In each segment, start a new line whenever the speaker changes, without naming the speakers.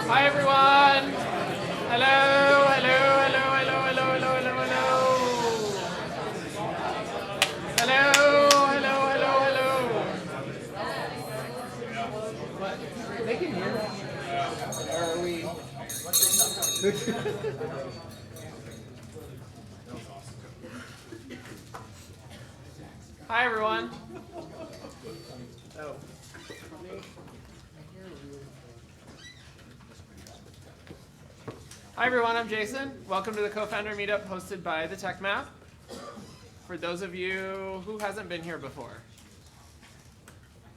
Hi everyone. Hello, hello, hello, hello, hello, hello, hello, hello. Hello, hello, hello, hello. What? They can hear us. Or are we? Hi everyone. Oh. Hi everyone, I'm Jason. Welcome to the co-founder meetup hosted by the Tech Map. For those of you who hasn't been here before,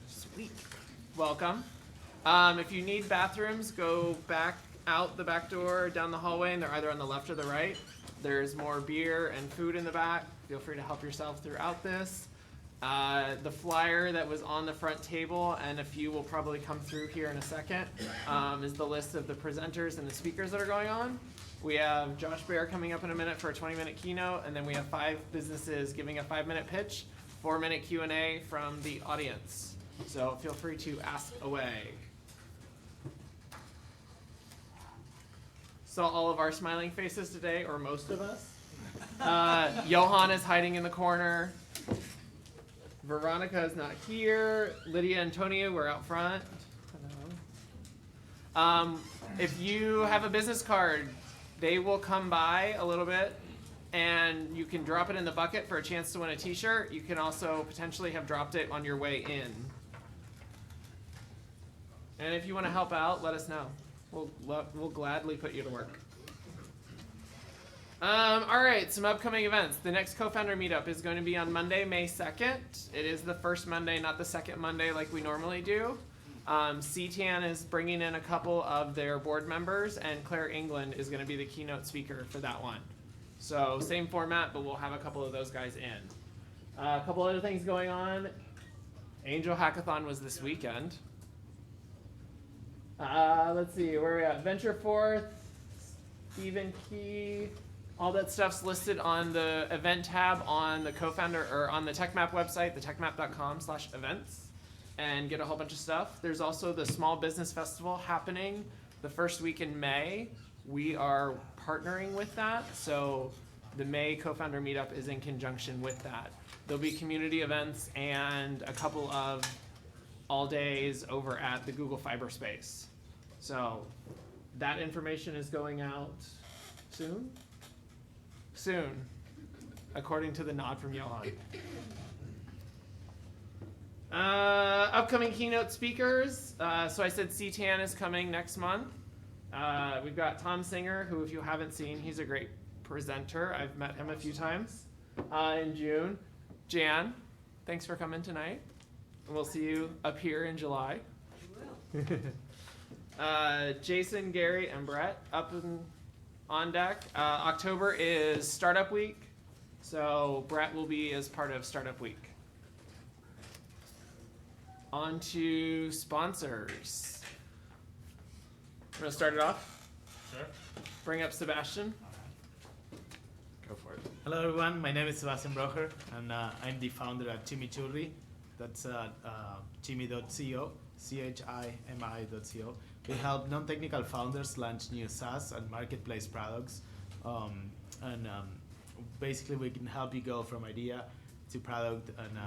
sweet, welcome. If you need bathrooms, go back out the back door, down the hallway, and they're either on the left or the right. There's more beer and food in the back. Feel free to help yourself throughout this. The flyer that was on the front table, and a few will probably come through here in a second, is the list of the presenters and the speakers that are going on. We have Josh Baer coming up in a minute for a 20-minute keynote, and then we have 5 businesses giving a 5-minute pitch, 4-minute Q&A from the audience. So feel free to ask away. Saw all of our smiling faces today, or most of us. Johan is hiding in the corner. Veronica is not here. Lydia and Tonia were out front. Hello. If you have a business card, they will come by a little bit, and you can drop it in the bucket for a chance to win a t-shirt. You can also potentially have dropped it on your way in. And if you want to help out, let us know. We'll gladly put you to work. All right, some upcoming events. The next co-founder meetup is going to be on Monday, May 2nd. It is the first Monday, not the second Monday like we normally do. CTAN is bringing in a couple of their board members, and Claire England is going to be the keynote speaker for that one. So same format, but we'll have a couple of those guys in. A couple other things going on. Angel Hackathon was this weekend. Let's see, where are we at? Venture Forth, Stephen Key. All that stuff's listed on the event tab on the co-founder or on the TechMap website, thetechmap.com/events, and get a whole bunch of stuff. There's also the Small Business Festival happening the first week in May. We are partnering with that, so the May co-founder meetup is in conjunction with that. There'll be community events and a couple of all days over at the Google Fiber space. So that information is going out soon? Soon, according to the nod from Johan. Upcoming keynote speakers. So I said CTAN is coming next month. We've got Tom Singer, who if you haven't seen, he's a great presenter. I've met him a few times in June. Jan, thanks for coming tonight. We'll see you up here in July. We will. Jason, Gary, and Brett up on deck. October is Startup Week, so Brett will be as part of Startup Week. On to sponsors. I'm going to start it off.
Sure.
Bring up Sebastian. Go for it.
Hello everyone, my name is Sebastian Brocher, and I'm the founder at Chimichurri. That's chimi.co, chimi.co. We help non-technical founders launch new SaaS and marketplace products. Basically we can help you go from idea to product and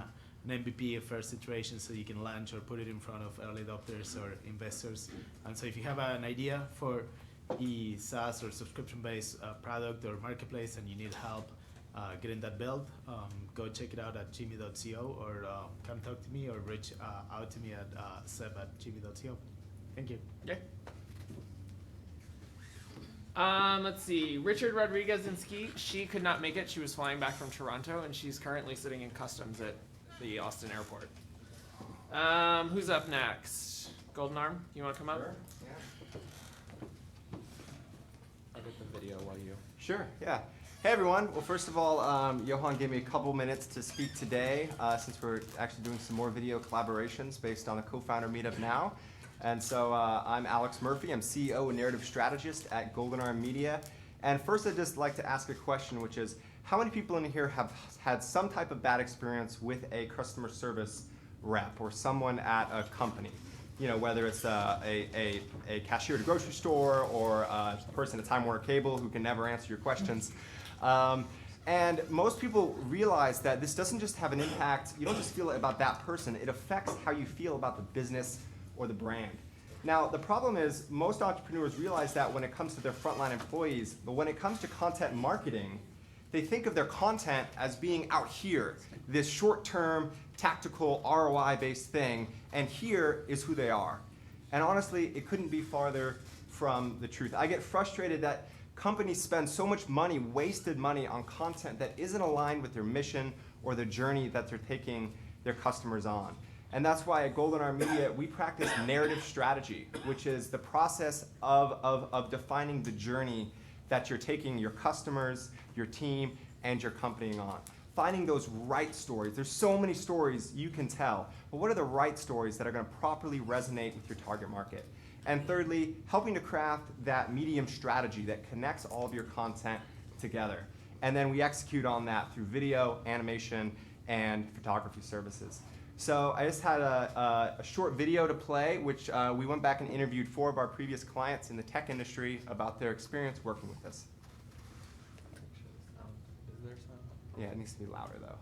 an MVP, a first iteration, so you can launch or put it in front of early adopters or investors. And so if you have an idea for a SaaS or subscription-based product or marketplace and you need help getting that built, go check it out at chimi.co or come talk to me or reach out to me at seb@chimi.co. Thank you.
Okay. Let's see. Richard Rodriguez and Ski. She could not make it. She was flying back from Toronto, and she's currently sitting in customs at the Austin airport. Who's up next? Golden Arm, you want to come up?
Sure, yeah.
Edit the video while you...
Sure, yeah. Hey everyone. Well, first of all, Johan gave me a couple minutes to speak today since we're actually doing some more video collaborations based on the co-founder meetup now. And so I'm Alex Murphy. I'm CEO and narrative strategist at Golden Arm Media. And first I'd just like to ask a question, which is, how many people in here have had some type of bad experience with a customer service rep or someone at a company? whether it's a cashier at a grocery store or a person at Time Warner Cable who can never answer your questions. And most people realize that this doesn't just have an impact, you don't just feel it about that person, it affects how you feel about the business or the brand. Now, the problem is most entrepreneurs realize that when it comes to their frontline employees, but when it comes to content marketing, they think of their content as being out here, this short-term, tactical, ROI-based thing, and here is who they are. And honestly, it couldn't be farther from the truth. I get frustrated that companies spend so much money, wasted money, on content that isn't aligned with their mission or the journey that they're taking their customers on. And that's why at Golden Arm Media, we practice narrative strategy, which is the process of defining the journey that you're taking your customers, your team, and your company on. Finding those right stories. There's so many stories you can tell, but what are the right stories that are going to properly resonate with your target market? And thirdly, helping to craft that medium strategy that connects all of your content together. And then we execute on that through video, animation, and photography services. So I just had a short video to play, which we went back and interviewed 4 of our previous clients in the tech industry about their experience working with us.
Is there some?
Yeah, it needs to be louder though.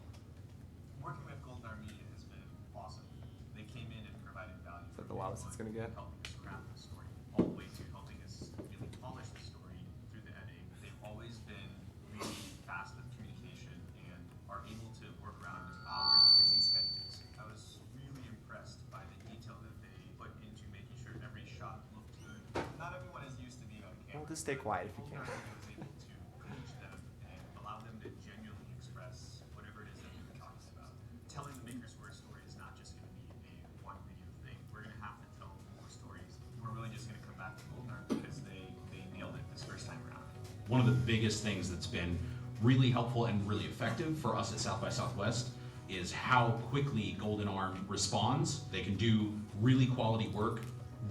Working with Golden Arm Media has been awesome. They came in and provided value.
Is that the loudest it's gonna get?
Helping us craft the story, all the way to helping us really polish the story through the editing. They've always been really fast with communication and are able to work around our busy schedules. I was really impressed by the detail that they put into making sure every shot looked good. Not everyone is used to being on camera.
Well, just stay quiet if you can.
Golden Arm Media was able to coach them and allow them to genuinely express whatever it is that we were talking about. Telling the Makersquare story is not just going to be a one video thing. We're going to have to tell more stories. We're really just going to come back to Golden Arm because they nailed it this first time around.
One of the biggest things that's been really helpful and really effective for us at South by Southwest is how quickly Golden Arm responds. They can do really quality work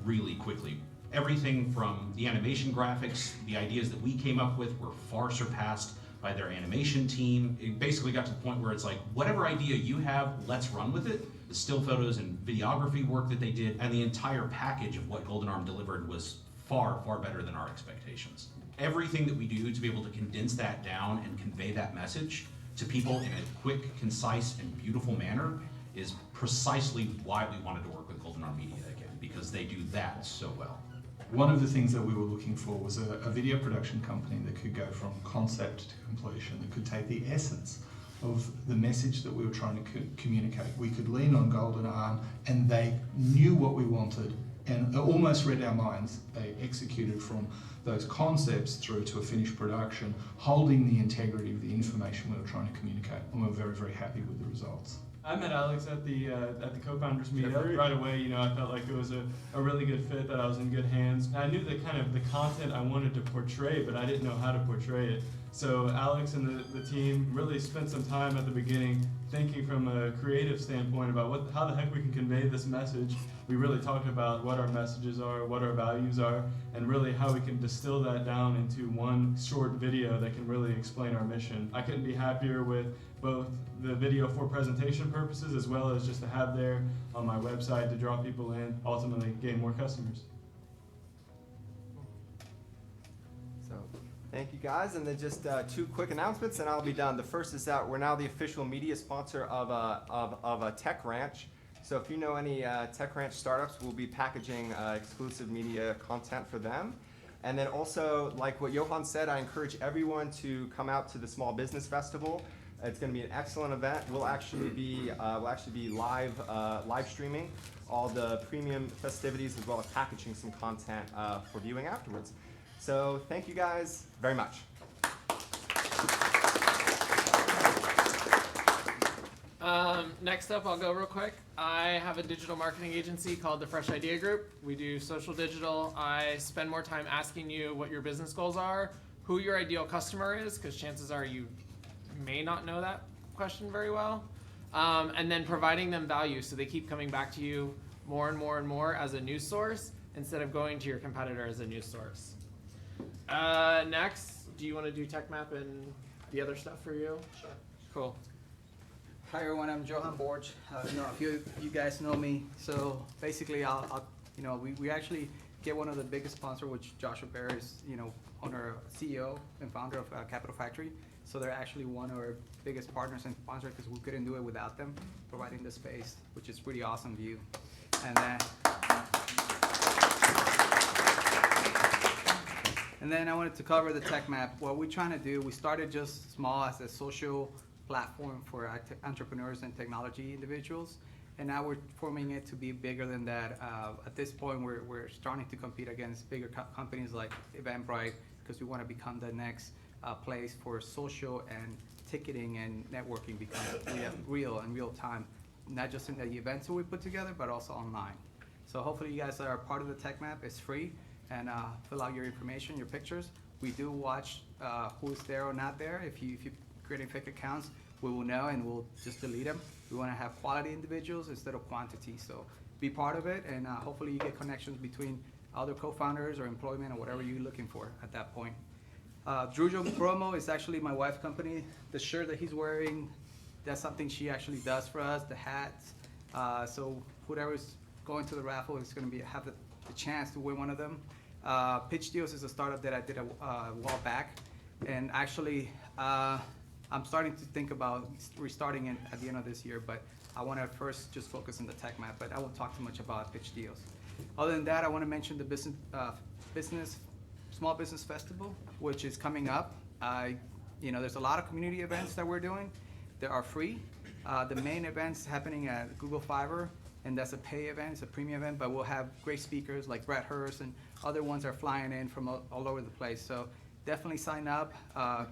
really quickly. Everything from the animation graphics, the ideas that we came up with were far surpassed by their animation team. It basically got to the point where it's like, whatever idea you have, let's run with it. The still photos and videography work that they did, and the entire package of what Golden Arm delivered was far, far better than our expectations. Everything that we do to be able to condense that down and convey that message to people in a quick, concise, and beautiful manner is precisely why we wanted to work with Golden Arm Media again, because they do that so well.
One of the things that we were looking for was a video production company that could go from concept to completion, that could take the essence of the message that we were trying to communicate. We could lean on Golden Arm, and they knew what we wanted and almost read our minds. They executed from those concepts through to a finished production, holding the integrity of the information we were trying to communicate, and we're very, very happy with the results.
I met Alex at the co-founders meetup right away. I felt like it was a really good fit, that I was in good hands. I knew the kind of the content I wanted to portray, but I didn't know how to portray it. So Alex and the team really spent some time at the beginning thinking from a creative standpoint about how the heck we can convey this message. We really talked about what our messages are, what our values are, and really how we can distill that down into one short video that can really explain our mission. I couldn't be happier with both the video for presentation purposes as well as just to have there on my website to draw people in, ultimately gain more customers.
So thank you guys, and then just 2 quick announcements and I'll be done. The first is that we're now the official media sponsor of a Tech Ranch. So if you know any Tech Ranch startups, we'll be packaging exclusive media content for them. And then also, like what Johan said, I encourage everyone to come out to the Small Business Festival. It's going to be an excellent event. We'll actually be live streaming all the premium festivities as well as packaging some content for viewing afterwards. So thank you guys very much.
Next up, I'll go real quick. I have a digital marketing agency called the Fresh Idea Group. We do social digital. I spend more time asking you what your business goals are, who your ideal customer is, because chances are you may not know that question very well, and then providing them value so they keep coming back to you more and more and more as a news source instead of going to your competitor as a news source. Next, do you want to do TechMap and the other stuff for you? Sure. Cool.
Hi everyone, I'm Johan Borch. A few of you guys know me. So basically, we actually get one of the biggest sponsors, which Joshua Baer is, owner, CEO, and founder of Capital Factory. So they're actually one of our biggest partners and sponsors because we couldn't do it without them providing the space, which is pretty awesome view. And then I wanted to cover the tech map. What we're trying to do, we started just small as a social platform for entrepreneurs and technology individuals, and now we're forming it to be bigger than that. At this point, we're starting to compete against bigger companies like Eventbrite because we want to become the next place for social and ticketing and networking because we have real time, not just in the events that we put together, but also online. So hopefully you guys are part of the tech map. It's free, and fill out your information, your pictures. We do watch who's there or not there. If you creating fake accounts, we will know and we'll just delete them. We want to have quality individuals instead of quantity. So be part of it, and hopefully you get connections between other co-founders or employment or whatever you're looking for at that point. Drujo Promo is actually my wife's company. The shirt that he's wearing, that's something she actually does for us, the hats. So whoever's going to the raffle is going to have the chance to win one of them. Pitch Deals is a startup that I did a while back, and actually I'm starting to think about restarting it at the end of this year, but I want to first just focus on the tech map, but I won't talk too much about Pitch Deals. Other than that, I want to mention the Small Business Festival, which is coming up. There's a lot of community events that we're doing. They are free. The main event's happening at Google Fiverr, and that's a pay event, it's a premium event, but we'll have great speakers like Brett Hurst and other ones are flying in from all over the place. So definitely sign up,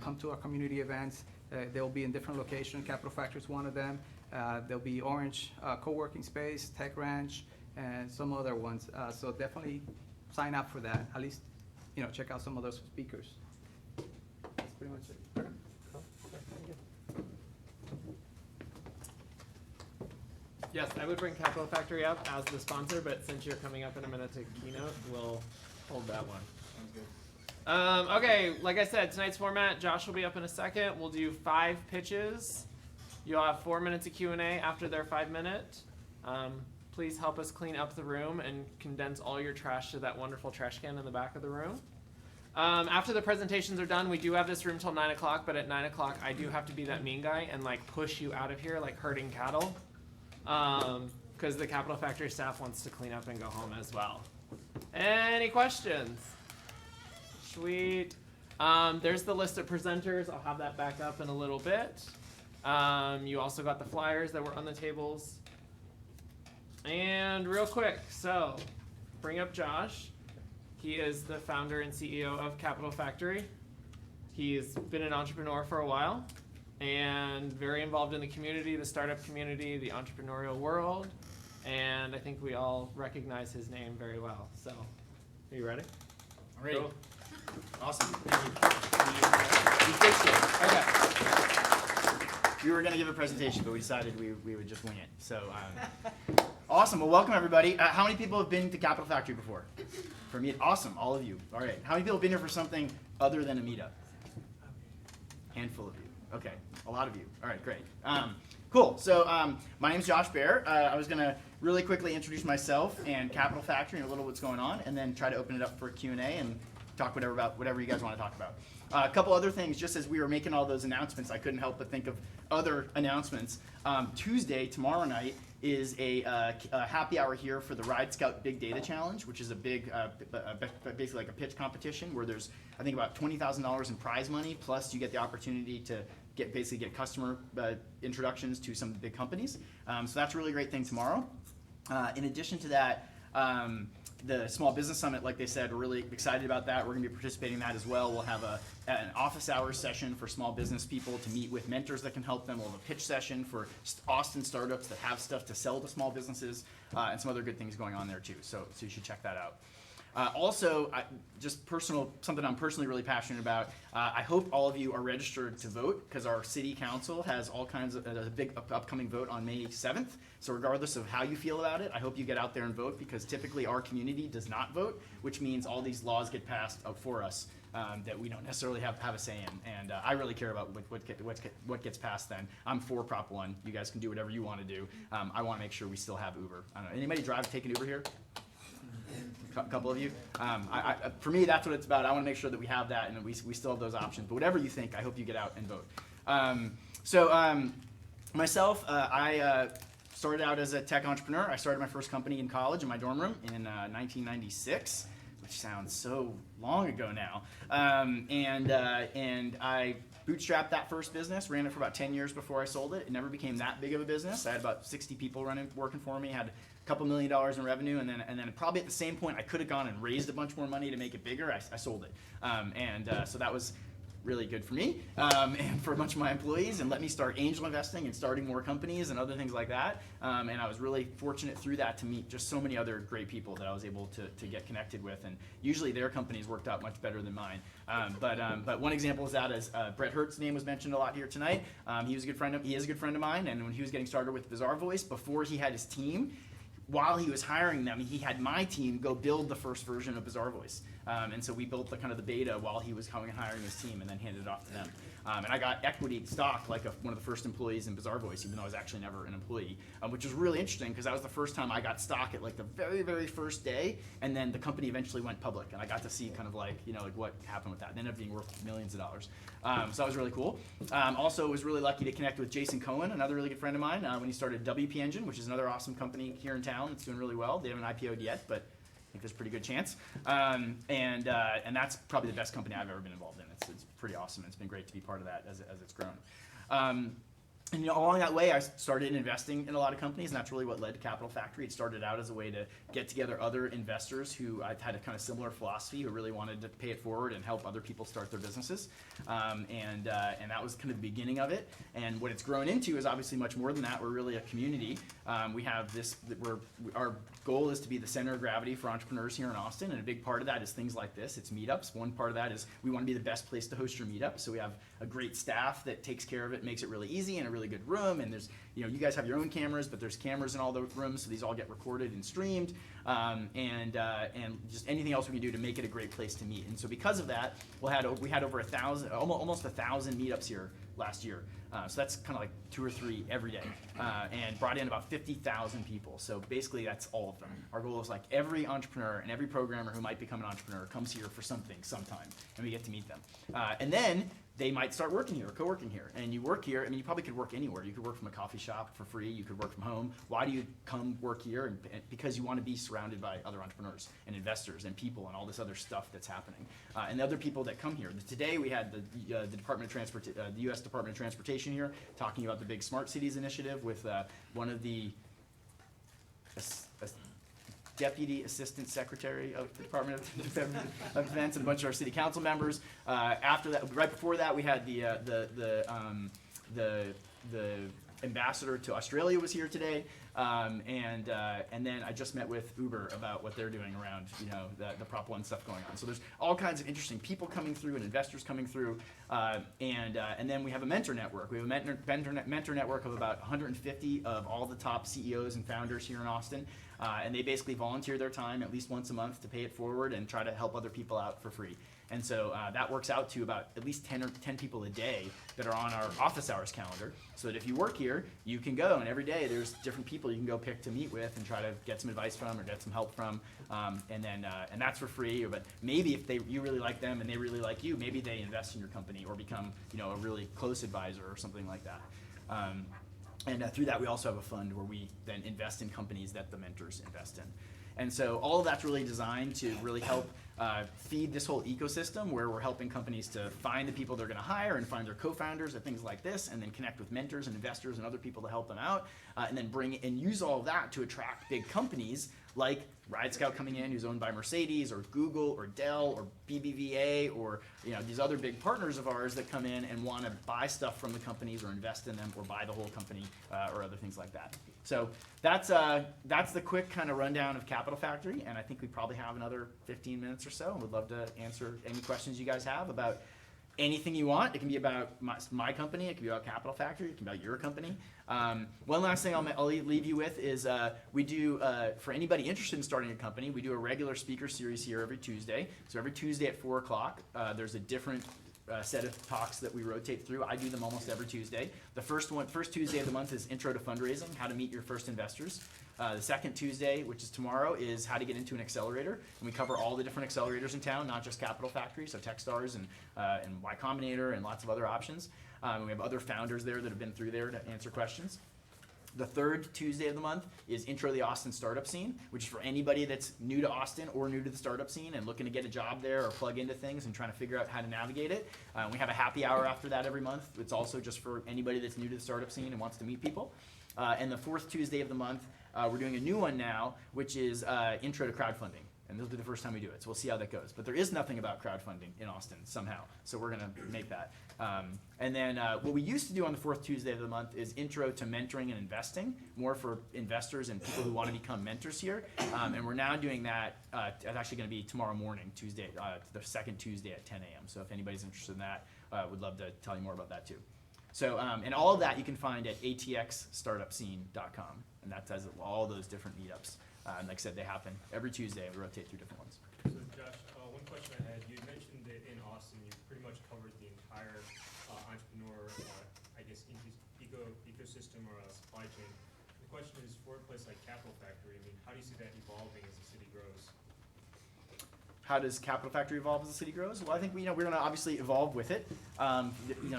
come to our community events. They'll be in different locations. Capital Factory is one of them. There'll be Orange Co-working Space, Tech Ranch, and some other ones. So definitely sign up for that. At least, check out some of those speakers. That's pretty much it.
Okay. Cool. Okay, thank you. Yes, I would bring Capital Factory up as the sponsor, but since you're coming up in a minute to Keynote, we'll hold that one. Sounds good. Okay, like I said, tonight's format, Josh will be up in a second. We'll do 5 pitches. You'll have 4 minutes of Q&A after their 5 minute. Please help us clean up the room and condense all your trash to that wonderful trash can in the back of the room. After the presentations are done, we do have this room till 9 o'clock, but at 9 o'clock, I do have to be that mean guy and push you out of here like herding cattle. Because the Capital Factory staff wants to clean up and go home as well. Any questions? Sweet. There's the list of presenters. I'll have that back up in a little bit. You also got the flyers that were on the tables. And real quick, so bring up Josh. He is the founder and CEO of Capital Factory. He's been an entrepreneur for a while and very involved in the community, the startup community, the entrepreneurial world. And I think we all recognize his name very well. So, are you ready?
I'm ready.
Cool.
Awesome. Thank you. We fixed it. Okay. We were going to give a presentation, but we decided we would just wing it. So, awesome. Well, welcome everybody. How many people have been to Capital Factory before? For me, awesome. All of you. All right. How many people have been here for something other than a meetup? Handful of you. Okay. A lot of you. All right. Great. Cool. So my name's Josh Baer. I was going to really quickly introduce myself and Capital Factory and a little what's going on, and then try to open it up for Q&A and talk about whatever you guys want to talk about. A couple other things, just as we were making all those announcements, I couldn't help but think of other announcements. Tuesday, tomorrow night, is a happy hour here for the Ride Scout Big Data Challenge, which is a big, basically like a pitch competition where there's, I think, about $20,000 in prize money, plus you get the opportunity to get customer introductions to some big companies. So that's a really great thing tomorrow. In addition to that, the Small Business Summit, like they said, we're really excited about that. We're going to be participating in that as well. We'll have an office hours session for small business people to meet with mentors that can help them. We'll have a pitch session for Austin startups that have stuff to sell to small businesses, and some other good things going on there too. So you should check that out. Also, something I'm personally really passionate about. I hope all of you are registered to vote because our city council has all kinds of a big upcoming vote on May 7th. So regardless of how you feel about it, I hope you get out there and vote because typically our community does not vote, which means all these laws get passed for us that we don't necessarily have a say in. And I really care about what gets passed then. I'm for Prop 1. You guys can do whatever you want to do. I want to make sure we still have Uber. I don't know, anybody take an Uber here? A couple of you. For me, that's what it's about. I want to make sure that we have that and we still have those options. But whatever you think, I hope you get out and vote. Myself, I started out as a tech entrepreneur. I started my first company in college in my dorm room in 1996, which sounds so long ago now. And I bootstrapped that first business, ran it for about 10 years before I sold it. It never became that big of a business. I had about 60 people working for me, had a couple $1 million in revenue, and then probably at the same point I could have gone and raised a bunch more money to make it bigger. I sold it. So that was really good for me and for a bunch of my employees, and let me start angel investing and starting more companies and other things like that. And I was really fortunate through that to meet just so many other great people that I was able to get connected with, and usually their companies worked out much better than mine. But one example is that as Brett Hertz's name was mentioned a lot here tonight. He is a good friend of mine, and when he was getting started with Bazaar Voice, before he had his team, while he was hiring them, he had my team go build the first version of Bazaar Voice. And so we built the beta while he was coming and hiring his team, and then handed it off to them. And I got equity stock like one of the first employees in Bazaar Voice, even though I was actually never an employee, which was really interesting because that was the first time I got stock at the very, very first day, and then the company eventually went public, and I got to see what happened with that. It ended up being worth millions of dollars. So that was really cool. Also was really lucky to connect with Jason Cohen, another really good friend of mine, when he started WP Engine, which is another awesome company here in town. It's doing really well. They haven't IPO'd yet, but I think there's a pretty good chance. And that's probably the best company I've ever been involved in. It's pretty awesome. It's been great to be part of that as it's grown. And along that way, I started investing in a lot of companies, and that's really what led to Capital Factory. It started out as a way to get together other investors who had a kind of similar philosophy, who really wanted to pay it forward and help other people start their businesses. And that was kind of the beginning of it. And what it's grown into is obviously much more than that. We're really a community. We have our goal is to be the center of gravity for entrepreneurs here in Austin, and a big part of that is things like this. It's meetups. One part of that is we want to be the best place to host your meetup. So we have a great staff that takes care of it, makes it really easy, and a really good room. And there's, you guys have your own cameras, but there's cameras in all the rooms, so these all get recorded and streamed, and just anything else we can do to make it a great place to meet. And so because of that, we had over 1,000, almost 1,000 meetups here last year. So that's kind of like 2 or 3 every day, and brought in about 50,000 people. So basically that's all of them. Our goal is every entrepreneur and every programmer who might become an entrepreneur comes here for something sometime, and we get to meet them. And then they might start working here or co-working here. And you work here, you probably could work anywhere. You could work from a coffee shop for free. You could work from home. Why do you come work here? And because you want to be surrounded by other entrepreneurs and investors and people and all this other stuff that's happening. And the other people that come here. Today we had the U.S. Department of Transportation here talking about the big Smart Cities initiative with one of the Deputy Assistant Secretary of the Department of Defense and a bunch of our city council members. After that, right before that, we had the ambassador to Australia was here today, and then I just met with Uber about what they're doing around the Prop 1 stuff going on. So there's all kinds of interesting people coming through and investors coming through, and then we have a mentor network. We have a mentor network of about 150 of all the top CEOs and founders here in Austin. And they basically volunteer their time at least once a month to pay it forward and try to help other people out for free. And so that works out to about at least 10 people a day that are on our office hours calendar, so that if you work here, you can go, and every day there's different people you can go pick to meet with and try to get some advice from or get some help from, and that's for free. But maybe if you really like them and they really like you, maybe they invest in your company or become a really close advisor or something like that. And through that, we also have a fund where we then invest in companies that the mentors invest in. And so all of that's really designed to really help feed this whole ecosystem where we're helping companies to find the people they're going to hire and find their co-founders and things like this, and then connect with mentors and investors and other people to help them out, and then bring and use all of that to attract big companies like Ride Scout coming in, who's owned by Mercedes, or Google, or Dell, or BBVA, or these other big partners of ours that come in and want to buy stuff from the companies or invest in them or buy the whole company or other things like that. So that's the quick kind of rundown of Capital Factory, and I think we probably have another 15 minutes or so, and would love to answer any questions you guys have about anything you want. It can be about my company. It can be about Capital Factory. It can be about your company. One last thing I'll leave you with is we do, for anybody interested in starting a company, we do a regular speaker series here every Tuesday. So every Tuesday at 4 o'clock, there's a different set of talks that we rotate through. I do them almost every Tuesday. The first Tuesday of the month is Intro to Fundraising, how to meet your first investors. The second Tuesday, which is tomorrow, is how to get into an accelerator. And we cover all the different accelerators in town, not just Capital Factory, so Techstars and Y Combinator and lots of other options. We have other founders there that have been through there to answer questions. The third Tuesday of the month is Intro to the Austin Startup Scene, which is for anybody that's new to Austin or new to the startup scene and looking to get a job there or plug into things and trying to figure out how to navigate it. We have a happy hour after that every month. It's also just for anybody that's new to the startup scene and wants to meet people. And the fourth Tuesday of the month, we're doing a new one now, which is Intro to Crowdfunding. And this will be the first time we do it, so we'll see how that goes. But there is nothing about crowdfunding in Austin somehow, so we're gonna make that. And then what we used to do on the fourth Tuesday of the month is Intro to Mentoring and Investing, more for investors and people who want to become mentors here. And we're now doing that, it's actually gonna be tomorrow morning, Tuesday, the second Tuesday at 10 a.m. So if anybody's interested in that, would love to tell you more about that too. So, and all of that you can find at atxstartupscene.com, and that has all those different meetups. And like I said, they happen every Tuesday. We rotate through different ones.
So Josh, one question I had, you mentioned that in Austin, you pretty much covered the entire entrepreneur, I guess, ecosystem or supply chain. The question is, for a place like Capital Factory, I mean, how do you see that evolving as the city grows?
How does Capital Factory evolve as the city grows? Well, I think we're going to obviously evolve with it.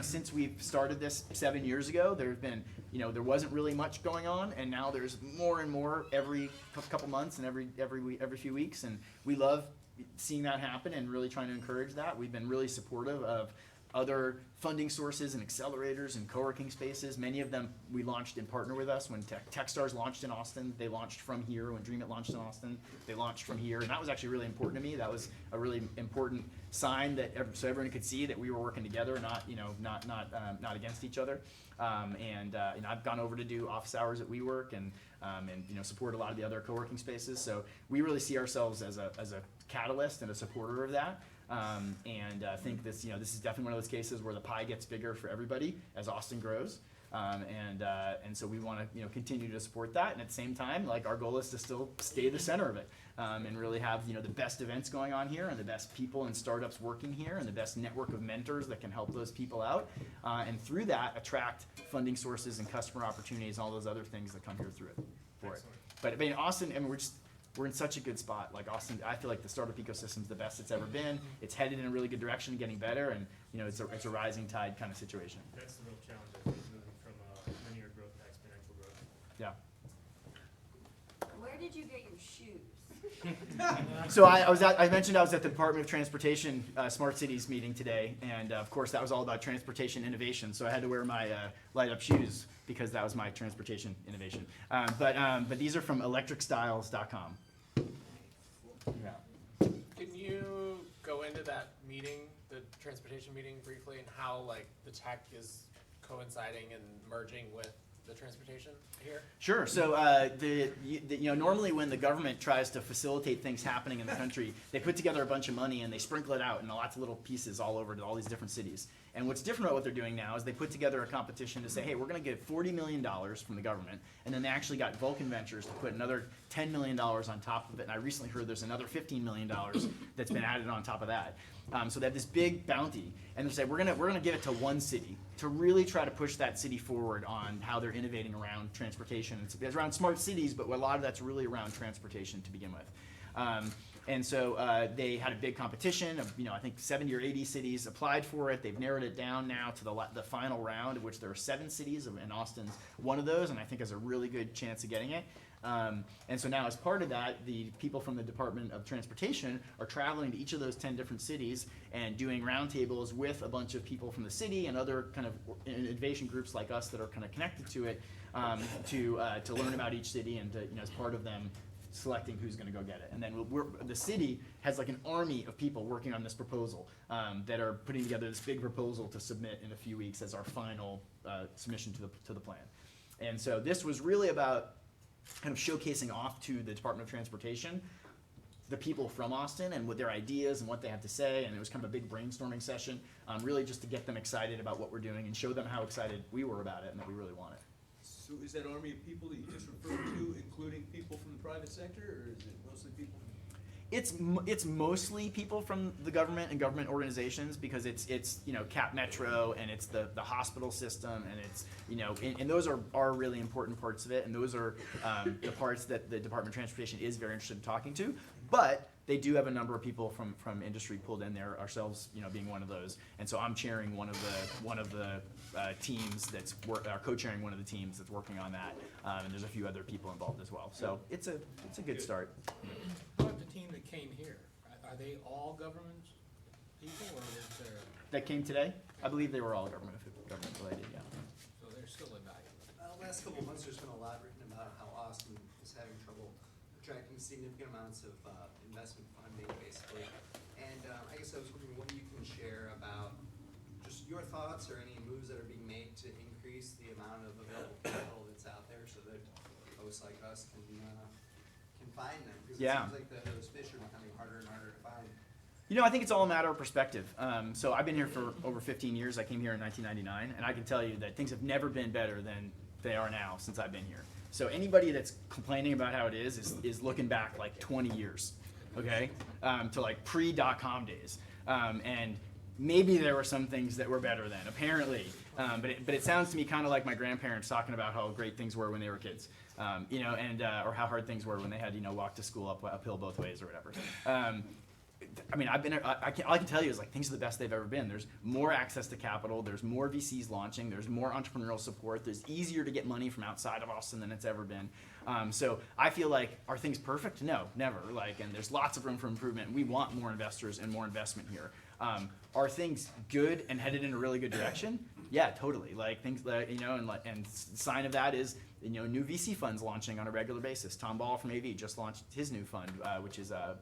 Since we've started this 7 years ago, there's been, there wasn't really much going on, and now there's more and more every couple months and every few weeks, and we love seeing that happen and really trying to encourage that. We've been really supportive of other funding sources and accelerators and co-working spaces. Many of them we launched in partner with us. When Techstars launched in Austin, they launched from here. When Dream It launched in Austin, they launched from here. And that was actually really important to me. That was a really important sign that so everyone could see that we were working together, not against each other. I've gone over to do office hours at WeWork and support a lot of the other co-working spaces. So we really see ourselves as a catalyst and a supporter of that. Think this is definitely one of those cases where the pie gets bigger for everybody as Austin grows. So we want to continue to support that, and at the same time, like, our goal is to still stay the center of it, and really have the best events going on here, and the best people and startups working here, and the best network of mentors that can help those people out, and through that attract funding sources and customer opportunities and all those other things that come here through it. But I mean, Austin, we're in such a good spot. Like, Austin, I feel like the startup ecosystem is the best it's ever been. It's headed in a really good direction, getting better, and it's a rising tide kind of situation.
That's the real challenge, I think, moving from linear growth to exponential growth.
Yeah.
Where did you get your shoes?
So I mentioned I was at the Department of Transportation Smart Cities meeting today, and of course that was all about transportation innovation. So I had to wear my light up shoes because that was my transportation innovation. But these are from electricstyles.com. Yeah.
Can you go into that meeting, the transportation meeting, briefly, and how the tech is coinciding and merging with the transportation here?
Sure. So normally when the government tries to facilitate things happening in the country, they put together a bunch of money and they sprinkle it out in lots of little pieces all over to all these different cities. And what's different about what they're doing now is they put together a competition to say, hey, we're going to get $40 million from the government, and then they actually got Vulcan Ventures to put another $10 million on top of it. And I recently heard there's another $15 million that's been added on top of that. So they have this big bounty, and they say we're gonna give it to one city to really try to push that city forward on how they're innovating around transportation. It's around smart cities, but a lot of that's really around transportation to begin with. So they had a big competition of, I think 70 or 80 cities applied for it. They've narrowed it down now to the final round, of which there are 7 cities, and Austin's one of those, and I think has a really good chance of getting it. So now, as part of that, the people from the Department of Transportation are traveling to each of those 10 different cities and doing roundtables with a bunch of people from the city and other kind of innovation groups like us that are kind of connected to it, to learn about each city and to, as part of them selecting who's going to go get it. And then the city has like an army of people working on this proposal, that are putting together this big proposal to submit in a few weeks as our final submission to the plan. And so this was really about kind of showcasing off to the Department of Transportation the people from Austin and with their ideas and what they have to say, and it was kind of a big brainstorming session, really just to get them excited about what we're doing and show them how excited we were about it and that we really want it.
So is that army of people that you just referred to, including people from the private sector, or is it mostly people?
It's mostly people from the government and government organizations, because it's you know, Cap Metro, and it's the hospital system, and it's, you know, and those are really important parts of it, and those are the parts that the Department of Transportation is very interested in talking to. But they do have a number of people from industry pulled in there, ourselves, you know, being one of those. And so I'm chairing one of the teams that's co-chairing one of the teams that's working on that, and there's a few other people involved as well. So it's a good start.
How about the team that came here? Are they all government people, or is there?
That came today? I believe they were all government related, yeah.
So they're still evaluating.
Last couple of months, there's been a lot written about how Austin is having trouble attracting significant amounts of investment funding, basically. And I guess I was wondering what you can share about just your thoughts or any moves that are being made to increase the amount of available capital that's out there, so that folks like us can find them. Because it seems like those fish are becoming harder and harder to find.
You know, I think it's all a matter of perspective. So I've been here for over 15 years. I came here in 1999, and I can tell you that things have never been better than they are now since I've been here. So anybody that's complaining about how it is looking back like 20 years, okay, to like pre-dot-com days. And maybe there were some things that were better then, apparently. But it sounds to me kind of like my grandparents talking about how great things were when they were kids, you know, and or how hard things were when they had, you know, walk to school uphill both ways or whatever. I mean, all I can tell you is like things are the best they've ever been. There's more access to capital. There's more VCs launching. There's more entrepreneurial support. There's easier to get money from outside of Austin than it's ever been. So I feel like, are things perfect? No, never. Like, and there's lots of room for improvement. And we want more investors and more investment here. Are things good and headed in a really good direction? Yeah, totally. Like things that, you know, and sign of that is, you know, new VC funds launching on a regular basis. Tom Ball from AV just launched his new fund, which is I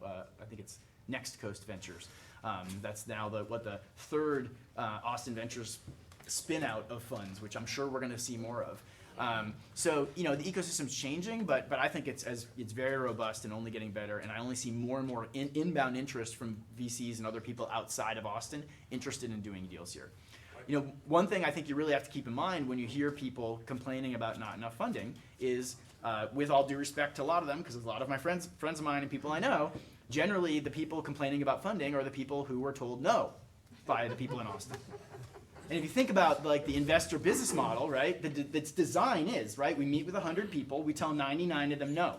think it's Next Coast Ventures. That's now the third Austin Ventures spin out of funds, which I'm sure we're going to see more of. So you know, the ecosystem's changing, but I think it's very robust and only getting better. And I only see more and more inbound interest from VCs and other people outside of Austin interested in doing deals here. You know, one thing I think you really have to keep in mind when you hear people complaining about not enough funding is, with all due respect to a lot of them, because a lot of my friends of mine and people I know, generally the people complaining about funding are the people who were told no by the people in Austin. And if you think about like the investor business model, right, its design is, right, we meet with 100 people, we tell 99 of them no,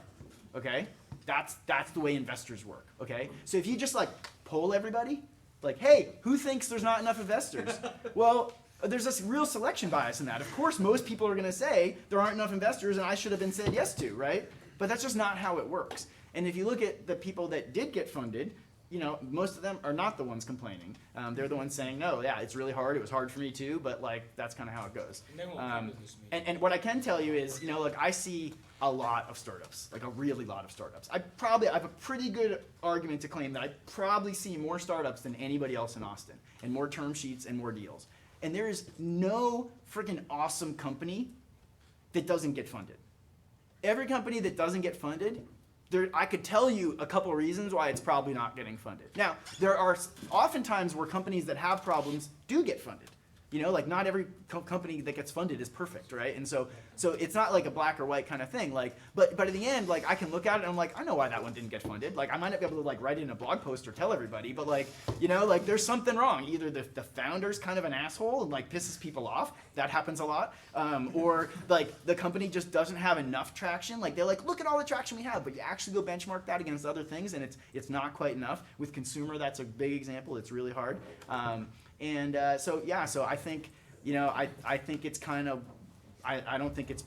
okay? That's the way investors work, okay? So if you just like poll everybody, like, hey, who thinks there's not enough investors? Well, there's this real selection bias in that. Of course, most people are gonna say there aren't enough investors and I should have been said yes to, right? But that's just not how it works. And if you look at the people that did get funded, you know, most of them are not the ones complaining. They're the ones saying, no, yeah, it's really hard. It was hard for me too, but like, that's kind of how it goes.
And they won't come to this meeting.
And what I can tell you is, you know, look, I see a lot of startups, like a really lot of startups. I have a pretty good argument to claim that I probably see more startups than anybody else in Austin, and more term sheets and more deals. And there is no freaking awesome company that doesn't get funded. Every company that doesn't get funded, I could tell you a couple reasons why it's probably not getting funded. Now, there are oftentimes where companies that have problems do get funded. You know, like not every company that gets funded is perfect, right? And so it's not like a black or white kind of thing. Like, but at the end, like I can look at it and I'm like, I know why that one didn't get funded. Like I might not be able to like write it in a blog post or tell everybody, but like, you know, like there's something wrong. Either the founder's kind of an asshole and like pisses people off. That happens a lot. Or like the company just doesn't have enough traction. Like they're like, look at all the traction we have, but you actually go benchmark that against other things and it's not quite enough. With consumer, that's a big example. It's really hard. So I think, you know, I think it's kind of, I don't think it's,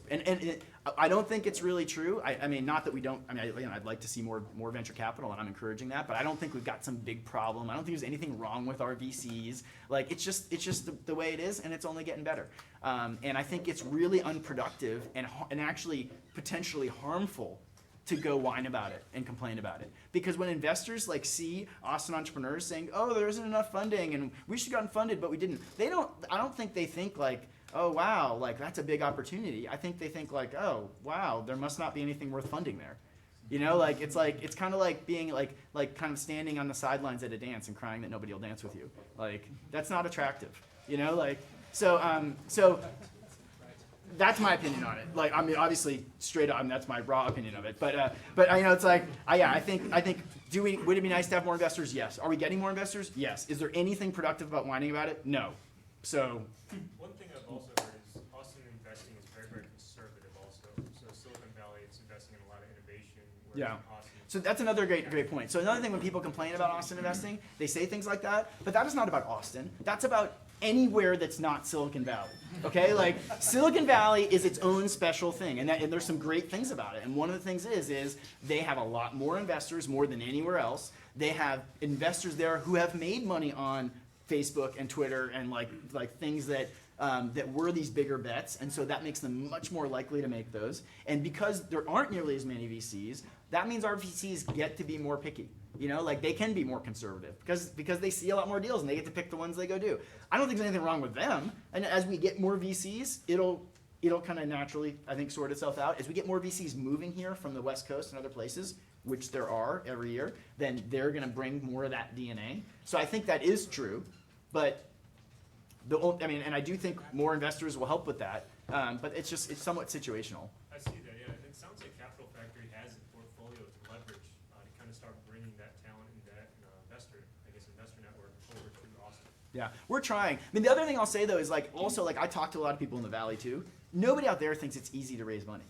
I don't think it's really true. I mean, not that we don't, I mean, you know, I'd like to see more venture capital and I'm encouraging that, but I don't think we've got some big problem. I don't think there's anything wrong with our VCs. Like, it's just the way it is and it's only getting better. And I think it's really unproductive and actually potentially harmful to go whine about it and complain about it. Because when investors like see Austin entrepreneurs saying, oh, there isn't enough funding and we should have gotten funded, but we didn't. I don't think they think like, oh, wow, like that's a big opportunity. I think they think like, oh, wow, there must not be anything worth funding there. You know, like it's kind of like being like kind of standing on the sidelines at a dance and crying that nobody will dance with you. Like that's not attractive. You know, like so that's my opinion on it. Like I mean, obviously straight up, I mean, that's my raw opinion of it. But you know, it's like yeah, I think would it be nice to have more investors? Yes. Are we getting more investors? Yes. Is there anything productive about whining about it? No. So.
One thing I've also heard is Austin investing is very, very conservative also. So Silicon Valley, it's investing in a lot of innovation.
Yeah.
Austin,
So that's another great point. So another thing when people complain about Austin investing, they say things like that, but that is not about Austin. That's about anywhere that's not Silicon Valley. Okay? Like Silicon Valley is its own special thing, and there's some great things about it. And one of the things is they have a lot more investors, more than anywhere else. They have investors there who have made money on Facebook and Twitter and like things that were these bigger bets, and so that makes them much more likely to make those. And because there aren't nearly as many VCs, that means our VCs get to be more picky. You know, like they can be more conservative because they see a lot more deals and they get to pick the ones they go do. I don't think there's anything wrong with them. And as we get more VCs, it'll kind of naturally, I think, sort itself out. As we get more VCs moving here from the West Coast and other places, which there are every year, then they're going to bring more of that DNA. So I think that is true, but and I do think more investors will help with that. But it's somewhat situational.
I see that, yeah. It sounds like Capital Factory has a portfolio to leverage to kind of start bringing that talent and that investor network over to Austin.
Yeah, we're trying. I mean, the other thing I'll say though is also I talk to a lot of people in the Valley too. Nobody out there thinks it's easy to raise money.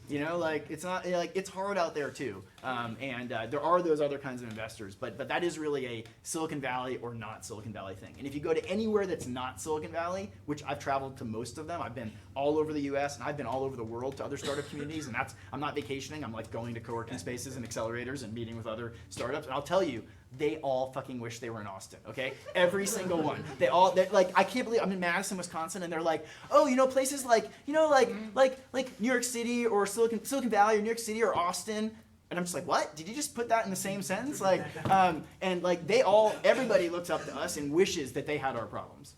You know, like it's not like it's hard out there too, and there are those other kinds of investors, but that is really a Silicon Valley or not Silicon Valley thing. And if you go to anywhere that's not Silicon Valley, which I've traveled to most of them, I've been all over the U.S. and I've been all over the world to other startup communities, and I'm not vacationing. I'm like going to co-working spaces and accelerators and meeting with other startups, and I'll tell you, they all fucking wish they were in Austin, okay? Every single one. They're like, I can't believe I'm in Madison, Wisconsin, and they're like, oh, you know, places like New York City or Silicon Valley or New York City or Austin. And I'm just like, what? Did you just put that in the same sentence? Like, and like everybody looks up to us and wishes that they had our problems.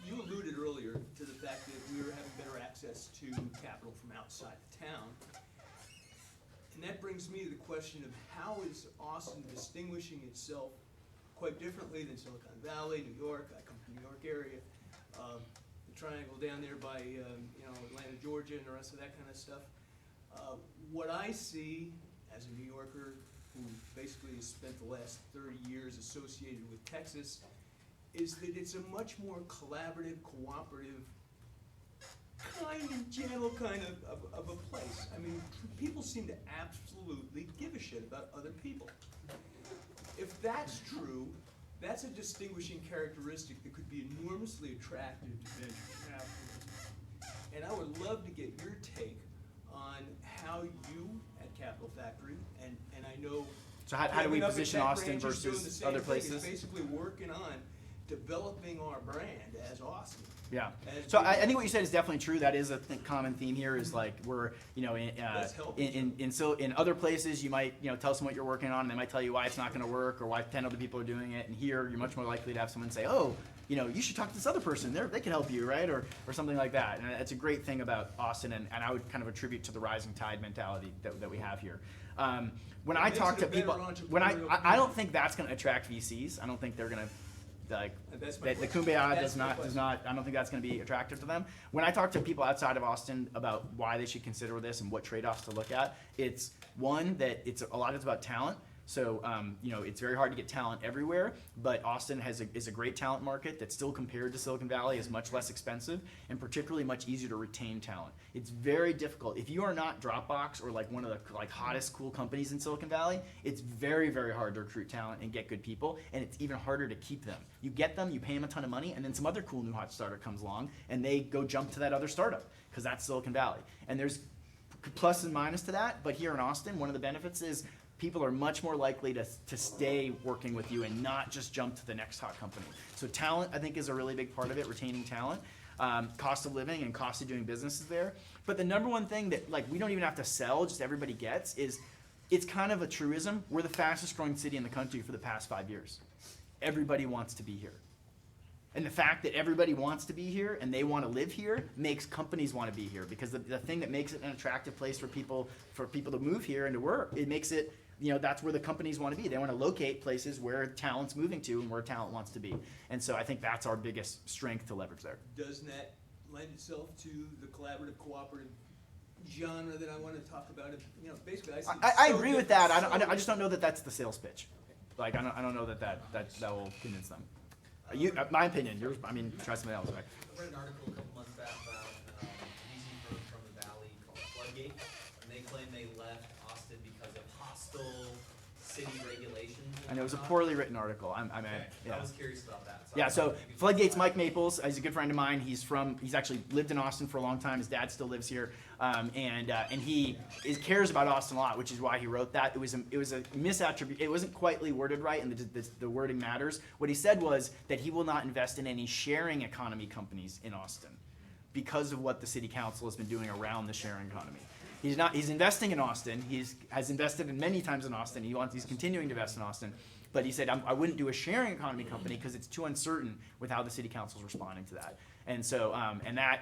You alluded earlier to the fact that we were having better access to capital from outside of town. And that brings me to the question of how is Austin distinguishing itself quite differently than Silicon Valley, New York. I come from the New York area, the triangle down there by Atlanta, Georgia, and the rest of that kind of stuff. What I see as a New Yorker who basically has spent the last 30 years associated with Texas is that it's a much more collaborative, cooperative, kind and gentle kind of a place. I mean, people seem to absolutely give a shit about other people. If that's true, that's a distinguishing characteristic that could be enormously attractive to venture capitalists. And I would love to get your take on how you at Capital Factory, and I know...
So how do we position Austin versus other places?
It's basically working on developing our brand as Austin.
Yeah. So I think what you said is definitely true. That is a common theme here. Is like we're in other places you might tell someone what you're working on, and they might tell you why it's not going to work or why 10 other people are doing it. And here you're much more likely to have someone say, oh, you should talk to this other person. They can help you, right? Or something like that. And it's a great thing about Austin, and I would kind of attribute to the rising tide mentality that we have here. When I talk to people, I don't think that's going to attract VCs. I don't think they're going to. The Kumbaya does not. I don't think that's going to be attractive to them. When I talk to people outside of Austin about why they should consider this and what trade-offs to look at, it's one that a lot of it's about talent. So it's very hard to get talent everywhere, but Austin is a great talent market that still compared to Silicon Valley is much less expensive and particularly much easier to retain talent. It's very difficult. If you are not Dropbox or like one of the hottest cool companies in Silicon Valley, it's very, very hard to recruit talent and get good people, and it's even harder to keep them. You get them, you pay them a ton of money, and then some other cool new hot startup comes along and they go jump to that other startup because that's Silicon Valley. And there's plus and minus to that, but here in Austin, one of the benefits is people are much more likely to stay working with you and not just jump to the next hot company. So talent, I think, is a really big part of it, retaining talent. Cost of living and cost of doing business is there. But the number one thing that we don't even have to sell, just everybody gets, is it's kind of a truism. We're the fastest growing city in the country for the past 5 years. Everybody wants to be here. And the fact that everybody wants to be here and they want to live here makes companies want to be here, because the thing that makes it an attractive place for people to move here and to work, it makes it, that's where the companies want to be. They want to locate places where talent's moving to and where talent wants to be. And so I think that's our biggest strength to leverage there.
Doesn't that lend itself to the collaborative, cooperative genre that I want to talk about? Basically,
I agree with that. I just don't know that that's the sales pitch. Like, I don't know that will convince them. My opinion. Yours. Try something else. Right?
I read an article a couple months back about a VC firm from the Valley called Floodgate, and they claim they left Austin because of hostile city regulations.
And it was a poorly written article.
I was curious about that.
Yeah, so Floodgate's Mike Maples. He's a good friend of mine. He's actually lived in Austin for a long time. His dad still lives here, and he cares about Austin a lot, which is why he wrote that. It was a misattribute. It wasn't quite worded right, and the wording matters. What he said was that he will not invest in any sharing economy companies in Austin because of what the city council has been doing around the sharing economy. He's investing in Austin. Has invested in many times in Austin. He's continuing to invest in Austin. But he said, I wouldn't do a sharing economy company because it's too uncertain with how the city council is responding to that. And so, that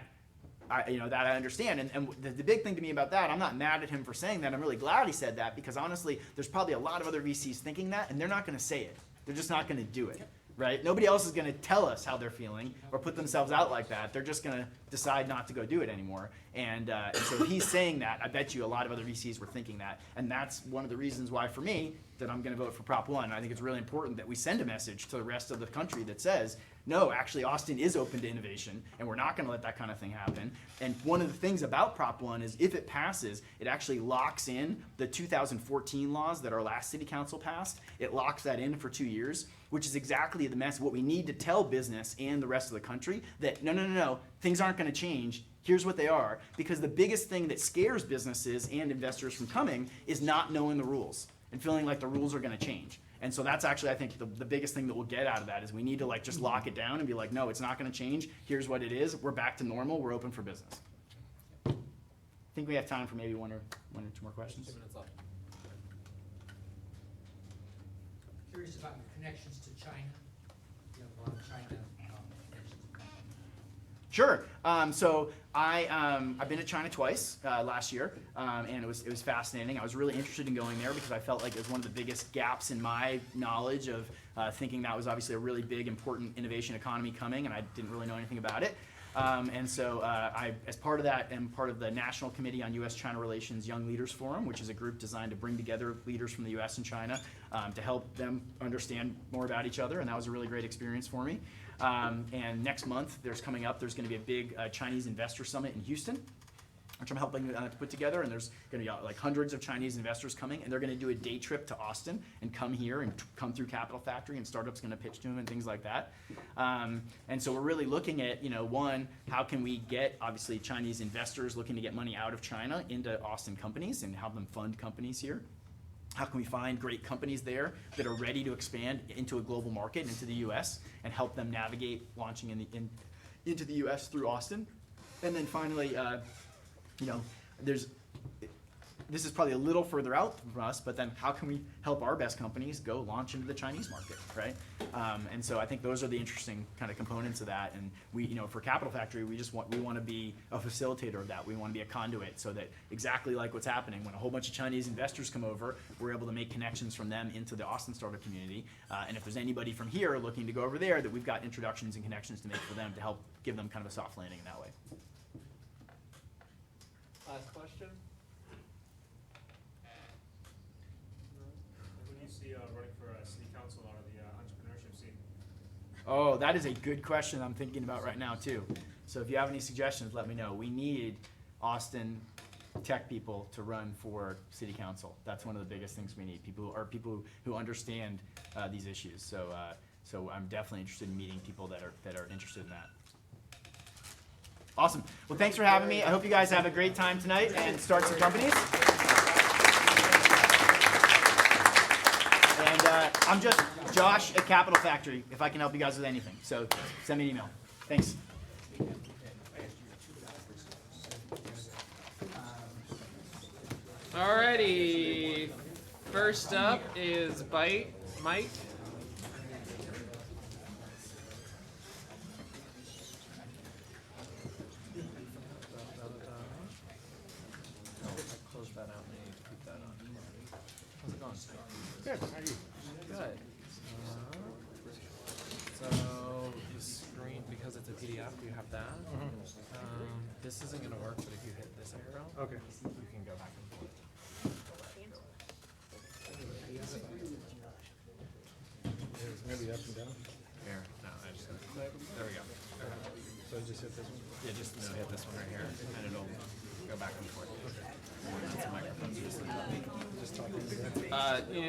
I understand. And the big thing to me about that, I'm not mad at him for saying that. I'm really glad he said that, because honestly, there's probably a lot of other VCs thinking that, and they're not going to say it. They're just not going to do it. Right? Nobody else is going to tell us how they're feeling or put themselves out like that. They're just going to decide not to go do it anymore. And so he's saying that. I bet you a lot of other VCs were thinking that. And that's one of the reasons why, for me, that I'm going to vote for Prop 1. I think it's really important that we send a message to the rest of the country that says, no, actually, Austin is open to innovation, and we're not going to let that kind of thing happen. And one of the things about Prop 1 is if it passes, it actually locks in the 2014 laws that our last city council passed. It locks that in for 2 years, which is exactly the mess. What we need to tell business and the rest of the country that no, things aren't going to change. Here's what they are. Because the biggest thing that scares businesses and investors from coming is not knowing the rules and feeling like the rules are going to change. And so that's actually, I think, the biggest thing that we'll get out of that is we need to just lock it down and be like, no, it's not going to change. Here's what it is. We're back to normal. We're open for business. I think we have time for maybe one or two more questions.
2 minutes left.
Curious about your connections to China. You have a lot of China connections.
Sure. So I've been to China twice last year, and it was fascinating. I was really interested in going there because I felt like it was one of the biggest gaps in my knowledge of thinking that was obviously a really big, important innovation economy coming, and I didn't really know anything about it. And so I, as part of that, am part of the National Committee on U.S.-China Relations Young Leaders Forum, which is a group designed to bring together leaders from the U.S. and China to help them understand more about each other, and that was a really great experience for me. And next month, there's going to be a big Chinese investor summit in Houston, which I'm helping to put together, and there's going to be like hundreds of Chinese investors coming, and they're going to do a day trip to Austin and come here and come through Capital Factory, and startups going to pitch to them and things like that. And so we're really looking at, one, how can we get obviously Chinese investors looking to get money out of China into Austin companies and have them fund companies here? How can we find great companies there that are ready to expand into a global market, into the U.S., and help them navigate launching into the U.S. through Austin? And then finally, this is probably a little further out from us, but then how can we help our best companies go launch into the Chinese market, right? And so I think those are the interesting kind of components of that. And we, for Capital Factory, we want to be a facilitator of that. We want to be a conduit so that exactly like what's happening, when a whole bunch of Chinese investors come over, we're able to make connections from them into the Austin startup community. And if there's anybody from here looking to go over there, that we've got introductions and connections to make for them to help give them kind of a soft landing in that way.
Last question.
Who do you see running for city council or the entrepreneurship scene?
Oh, that is a good question I'm thinking about right now too. So if you have any suggestions, let me know. We need Austin tech people to run for city council. That's one of the biggest things we need. People who understand these issues. So I'm definitely interested in meeting people that are interested in that. Awesome. Well, thanks for having me. I hope you guys have a great time tonight and start some companies. And I'm just Josh at Capital Factory, if I can help you guys with anything. So send me an email. Thanks.
Alrighty. First up is Mike. Good. How are you? Good. So the screen, because it's a PDF, you have that. This isn't going to work, but if you hit this arrow,
Okay.
you can go back and forth.
Maybe up and down.
Here, no, I just there we go.
So just hit this one.
Yeah, just hit this one right here, and it'll go back and forth. It's a microphone.
Just talking.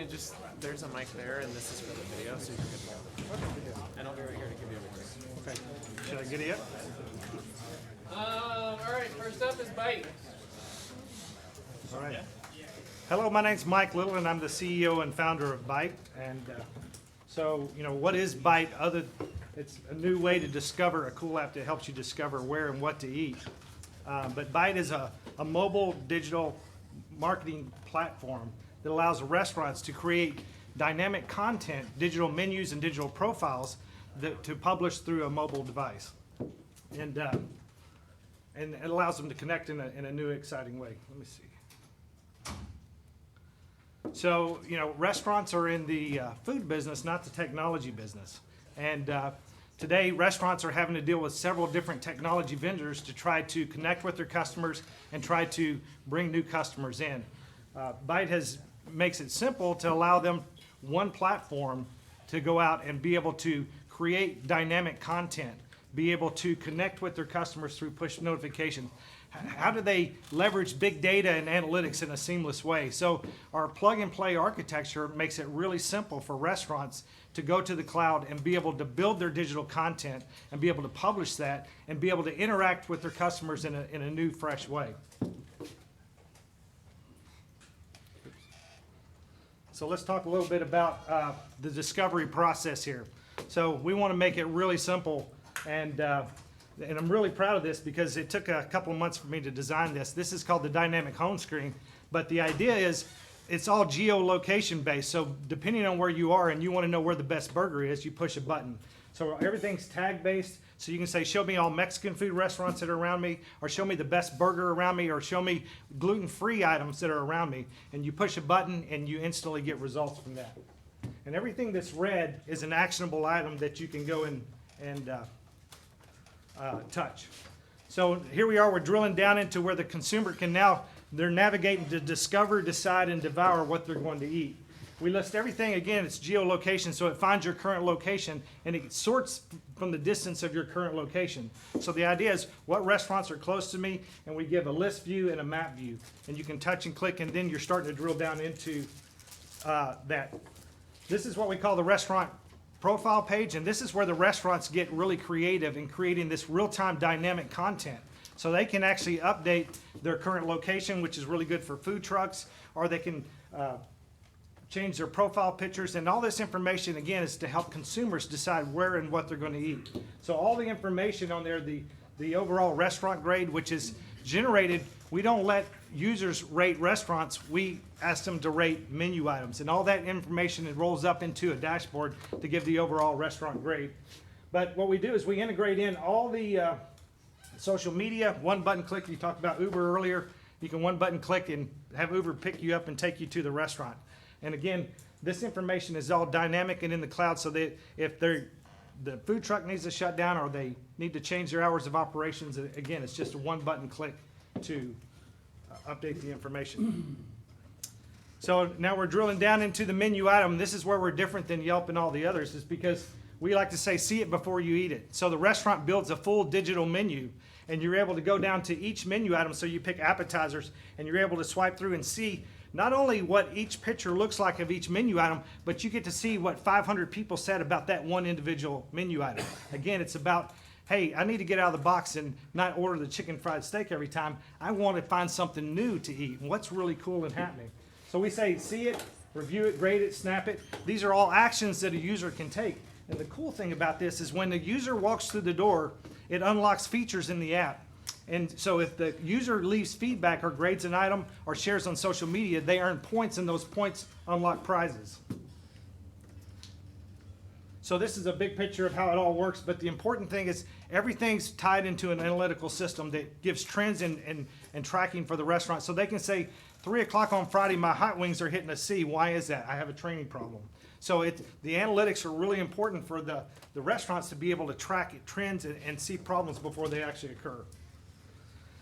Just there's a mic there, and this is for the video, so you can go.
Okay.
And I'll be right here to give you a warning.
Okay. Should I get it?
All right. First up is Bite.
All right. Hello, my name's Mike Little, and I'm the CEO and founder of Bite. And so, what is Bite? It's a new way to discover, a cool app that helps you discover where and what to eat. But Bite is a mobile digital marketing platform that allows restaurants to create dynamic content, digital menus and digital profiles to publish through a mobile device. And it allows them to connect in a new, exciting way. Let me see. So, restaurants are in the food business, not the technology business. And today, restaurants are having to deal with several different technology vendors to try to connect with their customers and try to bring new customers in. Bite makes it simple to allow them one platform to go out and be able to create dynamic content, be able to connect with their customers through push notification. How do they leverage big data and analytics in a seamless way? So our plug-and-play architecture makes it really simple for restaurants to go to the cloud and be able to build their digital content and be able to publish that and be able to interact with their customers in a new, fresh way. So let's talk a little bit about the discovery process here. So we want to make it really simple, and I'm really proud of this because it took a couple of months for me to design this. This is called the dynamic home screen, but the idea is it's all geolocation based. So depending on where you are and you want to know where the best burger is, you push a button. So everything's tag based. So you can say, show me all Mexican food restaurants that are around me, or show me the best burger around me, or show me gluten-free items that are around me. And you push a button and you instantly get results from that. And everything that's red is an actionable item that you can go in and touch. So here we are, we're drilling down into where the consumer can now, they're navigating to discover, decide, and devour what they're going to eat. We list everything, again, it's geolocation, so it finds your current location, and it sorts from the distance of your current location. So the idea is, what restaurants are close to me, and we give a list view and a map view. And you can touch and click, and then you're starting to drill down into that. This is what we call the restaurant profile page, and this is where the restaurants get really creative in creating this real-time dynamic content. So they can actually update their current location, which is really good for food trucks, or they can change their profile pictures, and all this information, again, is to help consumers decide where and what they're going to eat. So all the information on there, the overall restaurant grade, which is generated, we don't let users rate restaurants, we ask them to rate menu items, and all that information, it rolls up into a dashboard to give the overall restaurant grade. But what we do is we integrate in all the social media, one button click. You talked about Uber earlier. You can one button click and have Uber pick you up and take you to the restaurant. And again, this information is all dynamic and in the cloud, so that if the food truck needs to shut down or they need to change their hours of operations, again, it's just a one button click to update the information. So now we're drilling down into the menu item. This is where we're different than Yelp and all the others, is because we like to say, see it before you eat it. So the restaurant builds a full digital menu, and you're able to go down to each menu item. So you pick appetizers, and you're able to swipe through and see not only what each picture looks like of each menu item, but you get to see what 500 people said about that one individual menu item. Again, it's about, hey, I need to get out of the box and not order the chicken fried steak every time. I want to find something new to eat, and what's really cool and happening. So we say, see it, review it, grade it, snap it. These are all actions that a user can take. And the cool thing about this is when the user walks through the door, it unlocks features in the app. And so if the user leaves feedback or grades an item or shares on social media, they earn points, and those points unlock prizes. So this is a big picture of how it all works, but the important thing is everything's tied into an analytical system that gives trends and tracking for the restaurant. So they can say, 3 o'clock on Friday, my hot wings are hitting a C. Why is that? I have a training problem. So the analytics are really important for the restaurants to be able to track trends and see problems before they actually occur.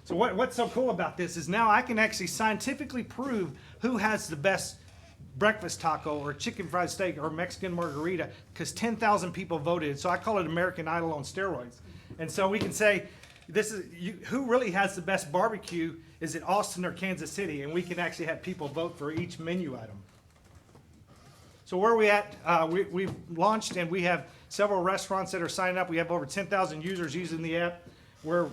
So what's so cool about this is now I can actually scientifically prove who has the best breakfast taco or chicken fried steak or Mexican margarita because 10,000 people voted. So I call it American Idol on steroids. And so we can say, who really has the best barbecue? Is it Austin or Kansas City? And we can actually have people vote for each menu item. So where are we at? We've launched and we have several restaurants that are signing up. We have over 10,000 users using the app. We're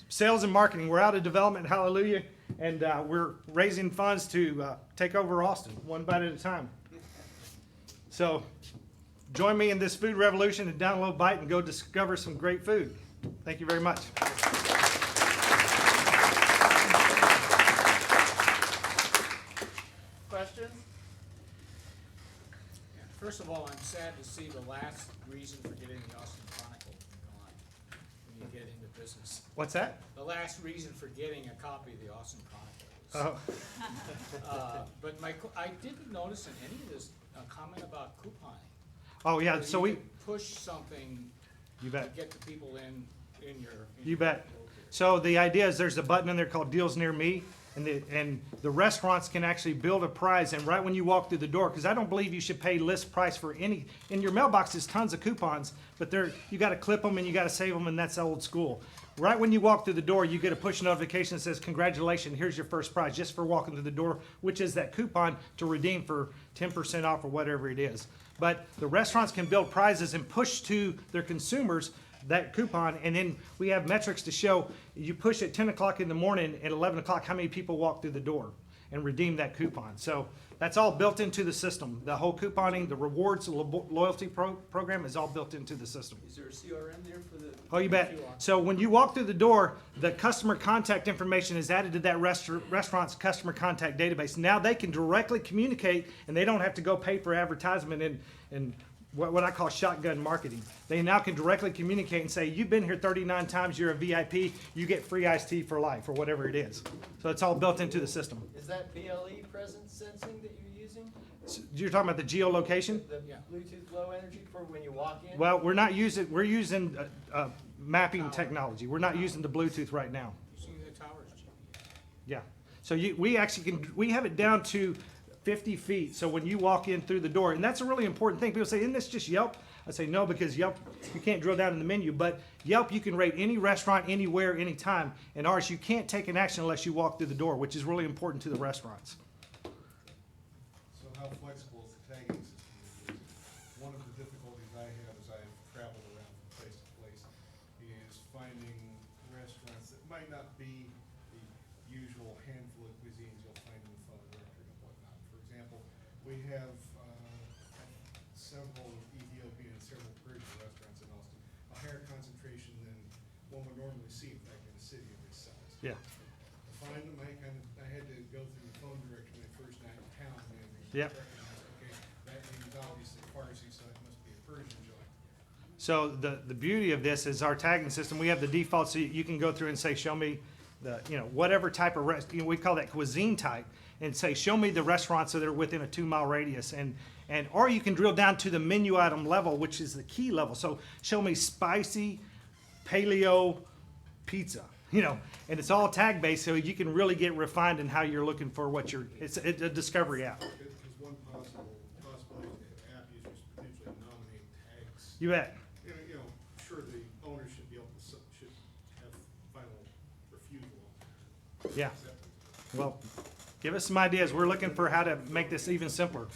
sales and marketing. We're out of development, hallelujah. And we're raising funds to take over Austin, one bite at a time. So join me in this food revolution and download Bite and go discover some great food. Thank you very much.
Questions?
First of all, I'm sad to see the last reason for getting the Austin Chronicle gone when you get into business.
What's that?
The last reason for getting a copy of the Austin Chronicle. But I didn't notice in any of this a comment about couponing.
Oh yeah,
Where
so
you
we
could push something
You bet.
to get the people in your.
You bet. So the idea is there's a button in there called Deals Near Me, and the restaurants can actually build a prize, and right when you walk through the door, because I don't believe you should pay list price for any. In your mailbox is tons of coupons, but you got to clip them and you got to save them, and that's old school. Right when you walk through the door, you get a push notification that says, "Congratulations, here's your first prize," just for walking through the door, which is that coupon to redeem for 10% off or whatever it is. But the restaurants can build prizes and push to their consumers that coupon, and then we have metrics to show you push at 10 o'clock in the morning, at 11 o'clock, how many people walk through the door and redeem that coupon. So that's all built into the system. The whole couponing, the rewards, the loyalty program is all built into the system.
Is there a CRM there for the?
Oh, you bet. So when you walk through the door, the customer contact information is added to that restaurant's customer contact database. Now they can directly communicate, and they don't have to go pay for advertisement and what I call shotgun marketing. They now can directly communicate and say, "You've been here 39 times, you're a VIP, you get free iced tea for life," or whatever it is. So it's all built into the system.
Is that BLE presence sensing that you're using?
So you're talking about the geolocation?
The Bluetooth low energy for when you walk in?
Well, we're using mapping technology. We're not using the Bluetooth right now.
Using the towers GPS.
Yeah. So we have it down to 50 feet. So when you walk in through the door, and that's a really important thing. People say, "Isn't this just Yelp?" I say, no, because Yelp, you can't drill down in the menu, but Yelp, you can rate any restaurant, anywhere, anytime. And ours, you can't take an action unless you walk through the door, which is really important to the restaurants.
So how flexible is the tagging system? One of the difficulties I have as I've traveled around from place to place is finding restaurants that might not be the usual handful of cuisines you'll find in the phone directory and whatnot. For example, we have several Ethiopian and several Persian restaurants in Austin, a higher concentration than one would normally see, in fact, in a city of this size.
Yeah.
To find them, I had to go through the phone directory my first night in town, and
Yep.
okay, that name's obviously Farsi, so it must be a Persian joint.
So the beauty of this is our tagging system. We have the default, so you can go through and say, "Show me whatever type of we call that cuisine type," and say, "Show me the restaurants that are within a 2-mile radius," or you can drill down to the menu item level, which is the key level. So show me spicy paleo pizza, and it's all tag based, so you can really get refined in how you're looking for it's a discovery app.
Because one possibility is to have app users potentially nominate tags.
You bet.
Sure, the owner should be able to, should have final refusal.
Yeah. Well, give us some ideas. We're looking for how to make this even simpler.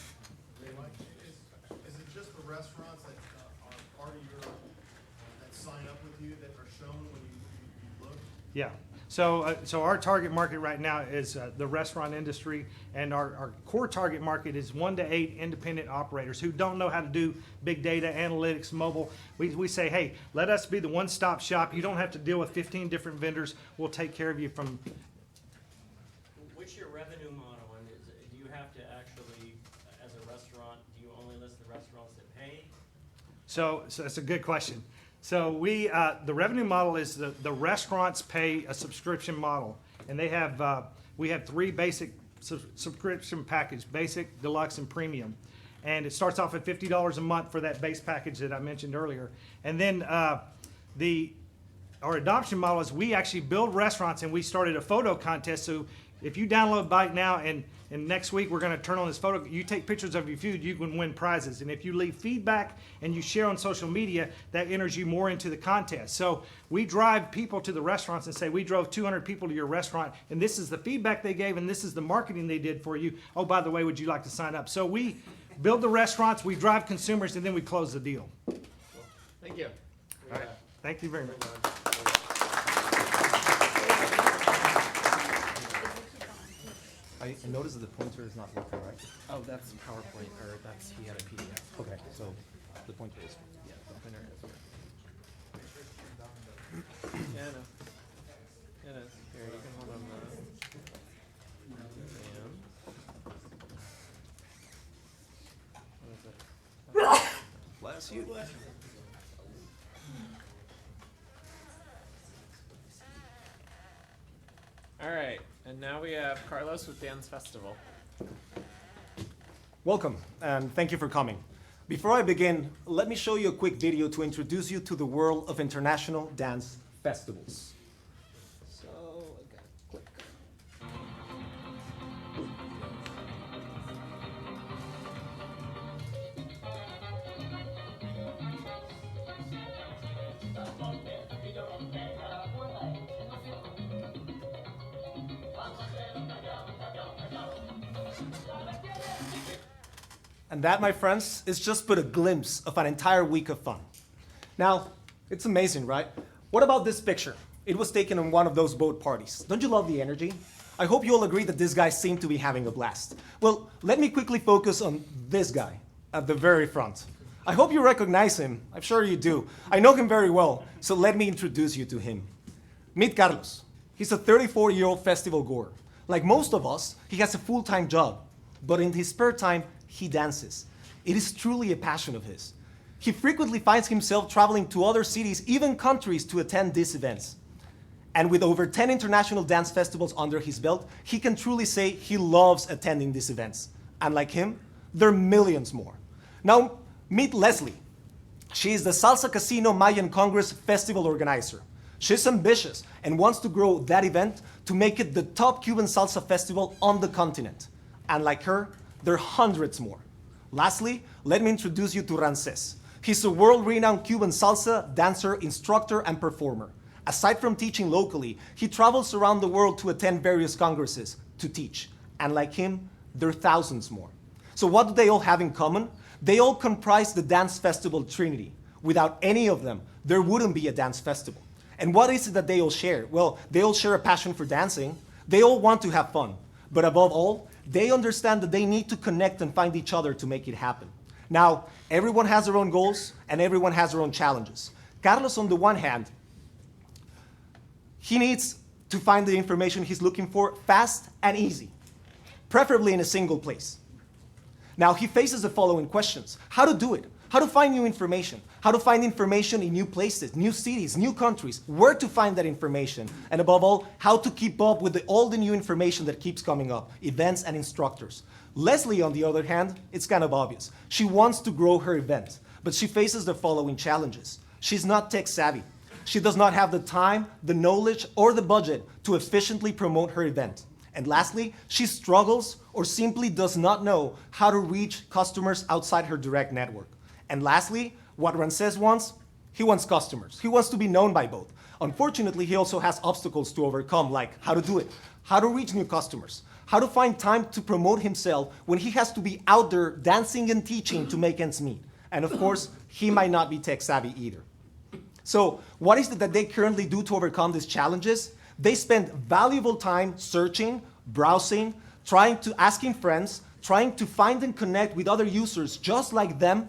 Is it just the restaurants that are part of your, that sign up with you that are shown when you look?
Yeah. So our target market right now is the restaurant industry, and our core target market is 1 to 8 independent operators who don't know how to do big data analytics, mobile. We say, "Hey, let us be the one-stop shop. You don't have to deal with 15 different vendors. We'll take care of you from."
What's your revenue model, and do you have to actually, as a restaurant, do you only list the restaurants that pay?
So that's a good question. So the revenue model is the restaurants pay a subscription model, and we have 3 basic subscription package, basic, deluxe, and premium. And it starts off at $50 a month for that base package that I mentioned earlier. And then our adoption model is we actually build restaurants, and we started a photo contest. So if you download Bite now and next week we're going to turn on this photo, you take pictures of your food, you can win prizes. And if you leave feedback and you share on social media, that enters you more into the contest. So we drive people to the restaurants and say, we drove 200 people to your restaurant, and this is the feedback they gave, and this is the marketing they did for you. Oh, by the way, would you like to sign up? So we build the restaurants, we drive consumers, and then we close the deal.
Thank you.
All right. Thank you very much.
I noticed that the pointer is not working, right?
Oh, that's PowerPoint, or that's, he had a PDF.
Okay, so the pointer is.
Yeah, the pointer is. Yeah, I know. Yeah, it is. Here, you can hold on the. What is it?
Bless you.
All right, and now we have Carlos with Dance Festival.
Welcome, and thank you for coming. Before I begin, let me show you a quick video to introduce you to the world of international dance festivals. So, again, click. And that, my friends, is just but a glimpse of an entire week of fun. Now, it's amazing, right? What about this picture? It was taken on one of those boat parties. Don't you love the energy? I hope you all agree that this guy seemed to be having a blast. Well, let me quickly focus on this guy at the very front. I hope you recognize him. I'm sure you do. I know him very well, so let me introduce you to him. Meet Carlos. He's a 34-year-old festival goer. Like most of us, he has a full-time job, but in his spare time, he dances. It is truly a passion of his. He frequently finds himself traveling to other cities, even countries, to attend these events. And with over 10 international dance festivals under his belt, he can truly say he loves attending these events. And like him, there are millions more. Now, meet Leslie. She is the Salsa Casino Mayan Congress festival organizer. She's ambitious and wants to grow that event to make it the top Cuban salsa festival on the continent. And like her, there are hundreds more. Lastly, let me introduce you to Ramses. He's a world-renowned Cuban salsa dancer, instructor, and performer. Aside from teaching locally, he travels around the world to attend various congresses to teach. And like him, there are thousands more. So what do they all have in common? They all comprise the dance festival trinity. Without any of them, there wouldn't be a dance festival. And what is it that they all share? Well, they all share a passion for dancing. They all want to have fun. But above all, they understand that they need to connect and find each other to make it happen. Now, everyone has their own goals and everyone has their own challenges. Carlos, on the one hand, he needs to find the information he's looking for fast and easy, preferably in a single place. Now, he faces the following questions. How to do it? How to find new information? How to find information in new places, new cities, new countries? Where to find that information? And above all, how to keep up with all the new information that keeps coming up, events and instructors. Leslie, on the other hand, it's kind of obvious. She wants to grow her event, but she faces the following challenges. She's not tech savvy. She does not have the time, the knowledge, or the budget to efficiently promote her event. And lastly, she struggles or simply does not know how to reach customers outside her direct network. And lastly, what Ramses wants, he wants customers. He wants to be known by both. Unfortunately, he also has obstacles to overcome, like how to do it, how to reach new customers, how to find time to promote himself when he has to be out there dancing and teaching to make ends meet. And of course, he might not be tech savvy either. So what is it that they currently do to overcome these challenges? They spend valuable time searching, browsing, asking friends, trying to find and connect with other users just like them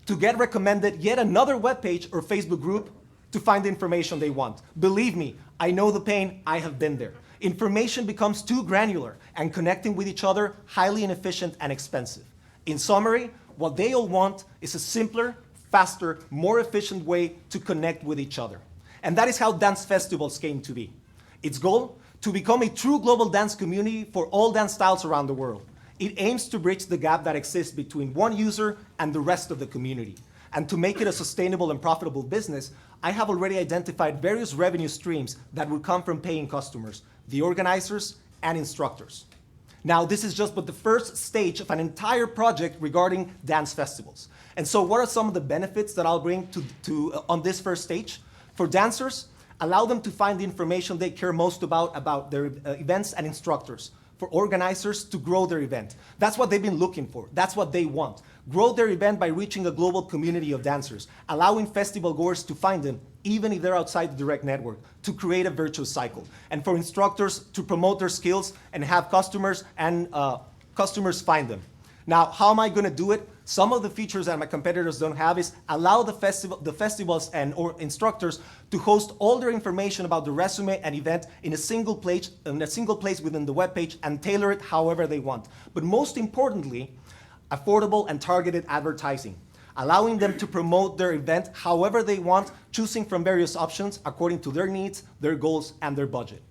to get recommended yet another webpage or Facebook group to find the information they want. Believe me, I know the pain, I have been there. Information becomes too granular and connecting with each other highly inefficient and expensive. In summary, what they all want is a simpler, faster, more efficient way to connect with each other. And that is how dance festivals came to be. Its goal, to become a true global dance community for all dance styles around the world. It aims to bridge the gap that exists between one user and the rest of the community. And to make it a sustainable and profitable business, I have already identified various revenue streams that will come from paying customers, the organizers, and instructors. Now, this is just but the first stage of an entire project regarding dance festivals. And so what are some of the benefits that I'll bring on this first stage? For dancers, allow them to find the information they care most about their events and instructors. For organizers, to grow their event. That's what they've been looking for. That's what they want. Grow their event by reaching a global community of dancers, allowing festival goers to find them, even if they're outside the direct network, to create a virtuous cycle. And for instructors, to promote their skills and have customers customers find them. Now, how am I going to do it? Some of the features that my competitors don't have is allow the festivals or instructors to host all their information about the resume and event in a single place within the webpage and tailor it however they want. But most importantly, affordable and targeted advertising, allowing them to promote their event however they want, choosing from various options according to their needs, their goals, and their budget.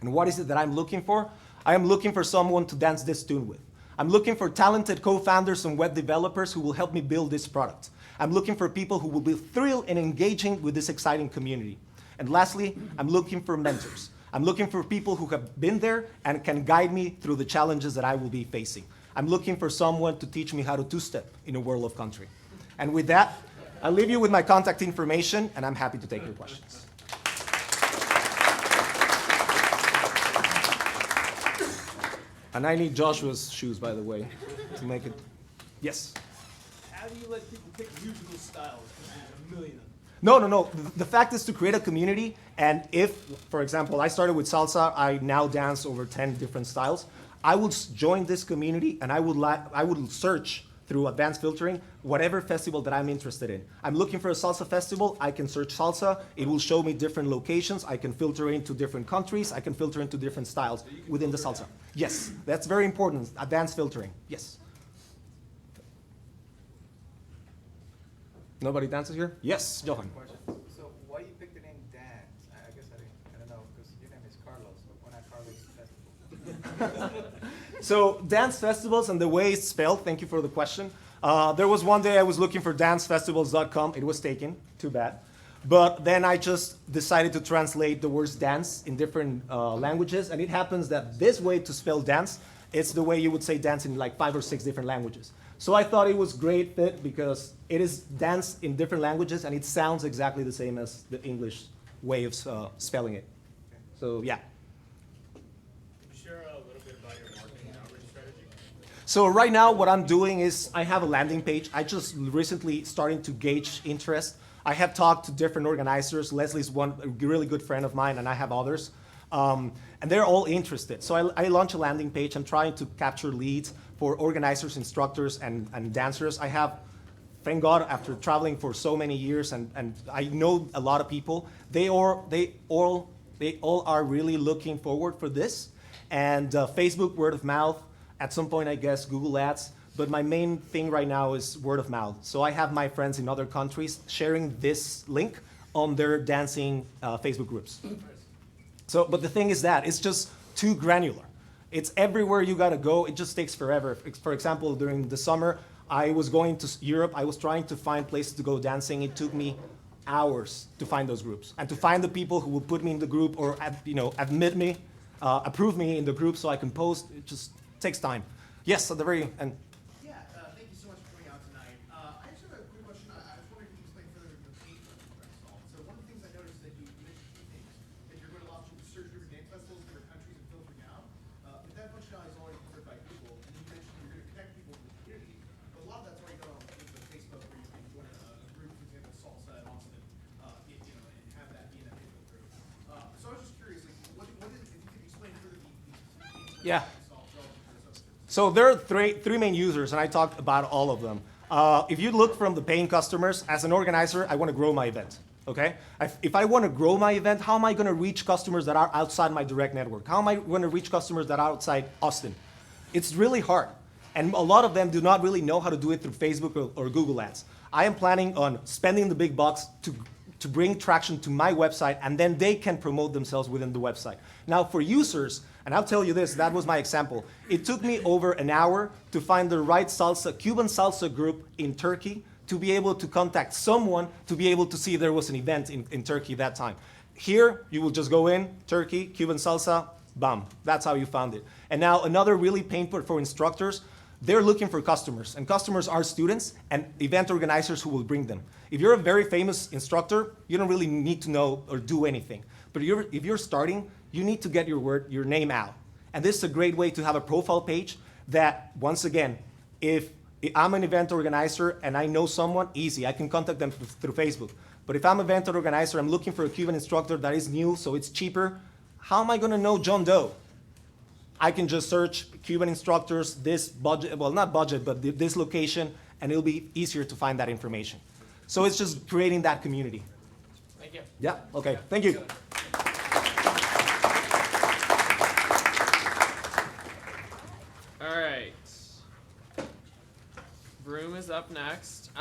And what is it that I'm looking for? I am looking for someone to dance this tune with. I'm looking for talented co-founders and web developers who will help me build this product. I'm looking for people who will be thrilled and engaging with this exciting community. And lastly, I'm looking for mentors. I'm looking for people who have been there and can guide me through the challenges that I will be facing. I'm looking for someone to teach me how to two-step in a world of country. And with that, I'll leave you with my contact information, and I'm happy to take your questions. And I need Joshua's shoes, by the way, to make it. Yes?
How do you let people pick musical styles? Because there's a million of them.
No. The fact is to create a community, and if, for example, I started with salsa, I now dance over 10 different styles. I would join this community, and I would search through advanced filtering whatever festival that I'm interested in. I'm looking for a salsa festival, I can search salsa, it will show me different locations, I can filter into different countries, I can filter into different styles within the salsa. Yes, that's very important, advanced filtering, yes. Nobody dances here? Yes, Johan.
So why you picked the name Dance? I guess I don't know, because your name is Carlos, so why not Carlos Festival?
So dance festivals and the way it's spelled, thank you for the question. There was one day I was looking for dancefestivals.com. It was taken, too bad. But then I just decided to translate the words dance in different languages. And it happens that this way to spell dance, it's the way you would say dance in like 5 or 6 different languages. So I thought it was great fit because it is dance in different languages and it sounds exactly the same as the English way of spelling it. So yeah. So right now what I'm doing is I have a landing page. I just recently starting to gauge interest. I have talked to different organizers. Leslie's a really good friend of mine, and I have others. And they're all interested. So I launch a landing page. I'm trying to capture leads for organizers, instructors, and dancers. I have, thank God, after traveling for so many years, and I know a lot of people, they all are really looking forward for this. And Facebook, word of mouth, at some point, I guess, Google Ads. But my main thing right now is word of mouth. So I have my friends in other countries sharing this link on their dancing Facebook groups. So, but the thing is that it's just too granular. It's everywhere you gotta go. It just takes forever. For example, during the summer, I was going to Europe. I was trying to find places to go dancing. It took me hours to find those groups and to find the people who will put me in the group or admit me, approve me in the group so I can post. It just takes time. Yes, at the very end.
Yeah, thank you so much for coming out tonight. I just have a quick question. I was wondering if you could explain further the paint install. So one of the things I noticed is that you mentioned 2 things. That you're going to launch search different dance festivals, different countries, and filtering out. But that functionality is already covered by Google. And you mentioned you're going to connect people to the community. But a lot of that's already done on Facebook, where you can join a group, for example, Salsa in Austin, and have that be in a Facebook group. So I was just curious, like, what is, if you could explain further the
Yeah. So there are three main users, and I talked about all of them. If you look from the paying customers, as an organizer, I want to grow my event, okay? If I want to grow my event, how am I going to reach customers that are outside my direct network? How am I going to reach customers that are outside Austin? It's really hard, and a lot of them do not really know how to do it through Facebook or Google Ads. I am planning on spending the big bucks to to bring traction to my website, and then they can promote themselves within the website. Now for users, and I'll tell you this, that was my example. It took me over an hour to find the right salsa, Cuban salsa group in Turkey, to be able to contact someone to be able to see there was an event in Turkey that time. Here, you will just go in, Turkey, Cuban salsa, bam. That's how you found it. And now another really pain point for instructors, they're looking for customers, and customers are students and event organizers who will bring them. If you're a very famous instructor, you don't really need to know or do anything. But if you're starting, you need to get your name out. And this is a great way to have a profile page that, once again, if I'm an event organizer and I know someone, easy, I can contact them through Facebook. But if I'm an event organizer, I'm looking for a Cuban instructor that is new, so it's cheaper, how am I gonna know John Doe? I can just search Cuban instructors, this budget, well, not budget, but this location, and it'll be easier to find that information. So it's just creating that community.
Thank you.
Yeah, okay, thank you.
All right. Vroom is up next.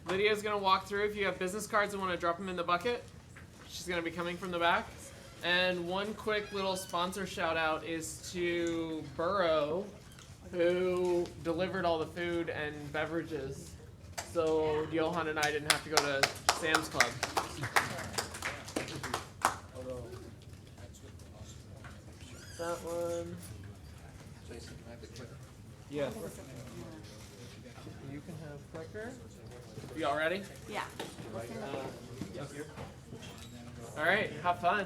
Lydia's gonna walk through. If you have business cards and want to drop them in the bucket, she's gonna be coming from the back. And one quick little sponsor shout out is to Burrow, who delivered all the food and beverages. So Johan and I didn't have to go to Sam's Club. That one.
Jason, can I have the clicker?
Yeah. You can have clicker. You all ready?
Yeah.
All right, have fun.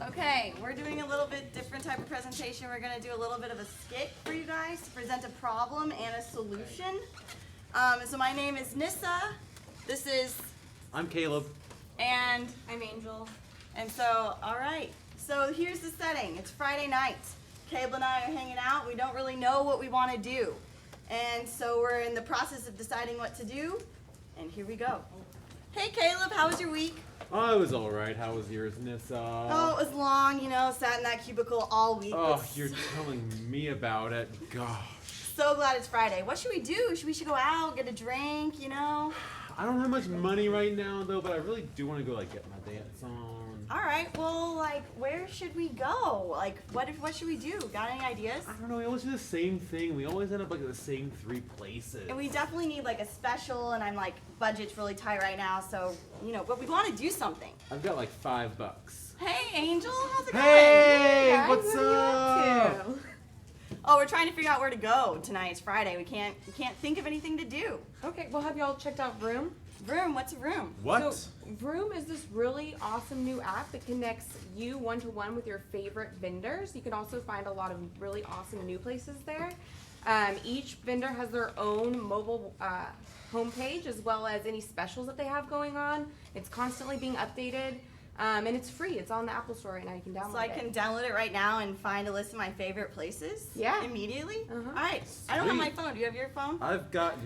Okay, we're doing a little bit different type of presentation. We're gonna do a little bit of a skit for you guys to present a problem and a solution. So my name is Nissa. This is,
I'm Caleb.
and I'm Angel. And so, all right. So here's the setting. It's Friday night. Caleb and I are hanging out. We don't really know what we want to do. And so we're in the process of deciding what to do. And here we go. Hey Caleb, how was your week?
Oh, it was all right. How was yours, Nissa?
Oh, it was long, you know, sat in that cubicle all week.
Oh,
It's
you're telling me about it. Gosh.
so glad it's Friday. What should we do? We should go out, get a drink, you know?
I don't have much money right now, though, but I really do want to go, like, get my dance on.
All right, well, like, where should we go? Like, what should we do? Got any ideas?
I don't know. We always do the same thing. We always end up, like, at the same 3 places.
And we definitely need, like, a special, and I'm, like, budget's really tight right now, so, you know, but we want to do something.
I've got, like, $5.
Hey, Angel, how's it going?
Hey,
guys,
what's
what are you up
up?
to? Oh, we're trying to figure out where to go tonight. It's Friday. We can't think of anything to do.
Okay, well, have y'all checked out Vroom?
Vroom, what's a Vroom?
What?
So, Vroom is this really awesome new app that connects you one-to-one with your favorite vendors. You can also find a lot of really awesome new places there. Each vendor has their own mobile homepage as well as any specials that they have going on. It's constantly being updated. And it's free. It's on the Apple Store right now. You can download it.
So I can download it right now and find a list of my favorite places?
Yeah.
Immediately?
Uh-huh.
All right. I don't have my phone. Do you have your phone?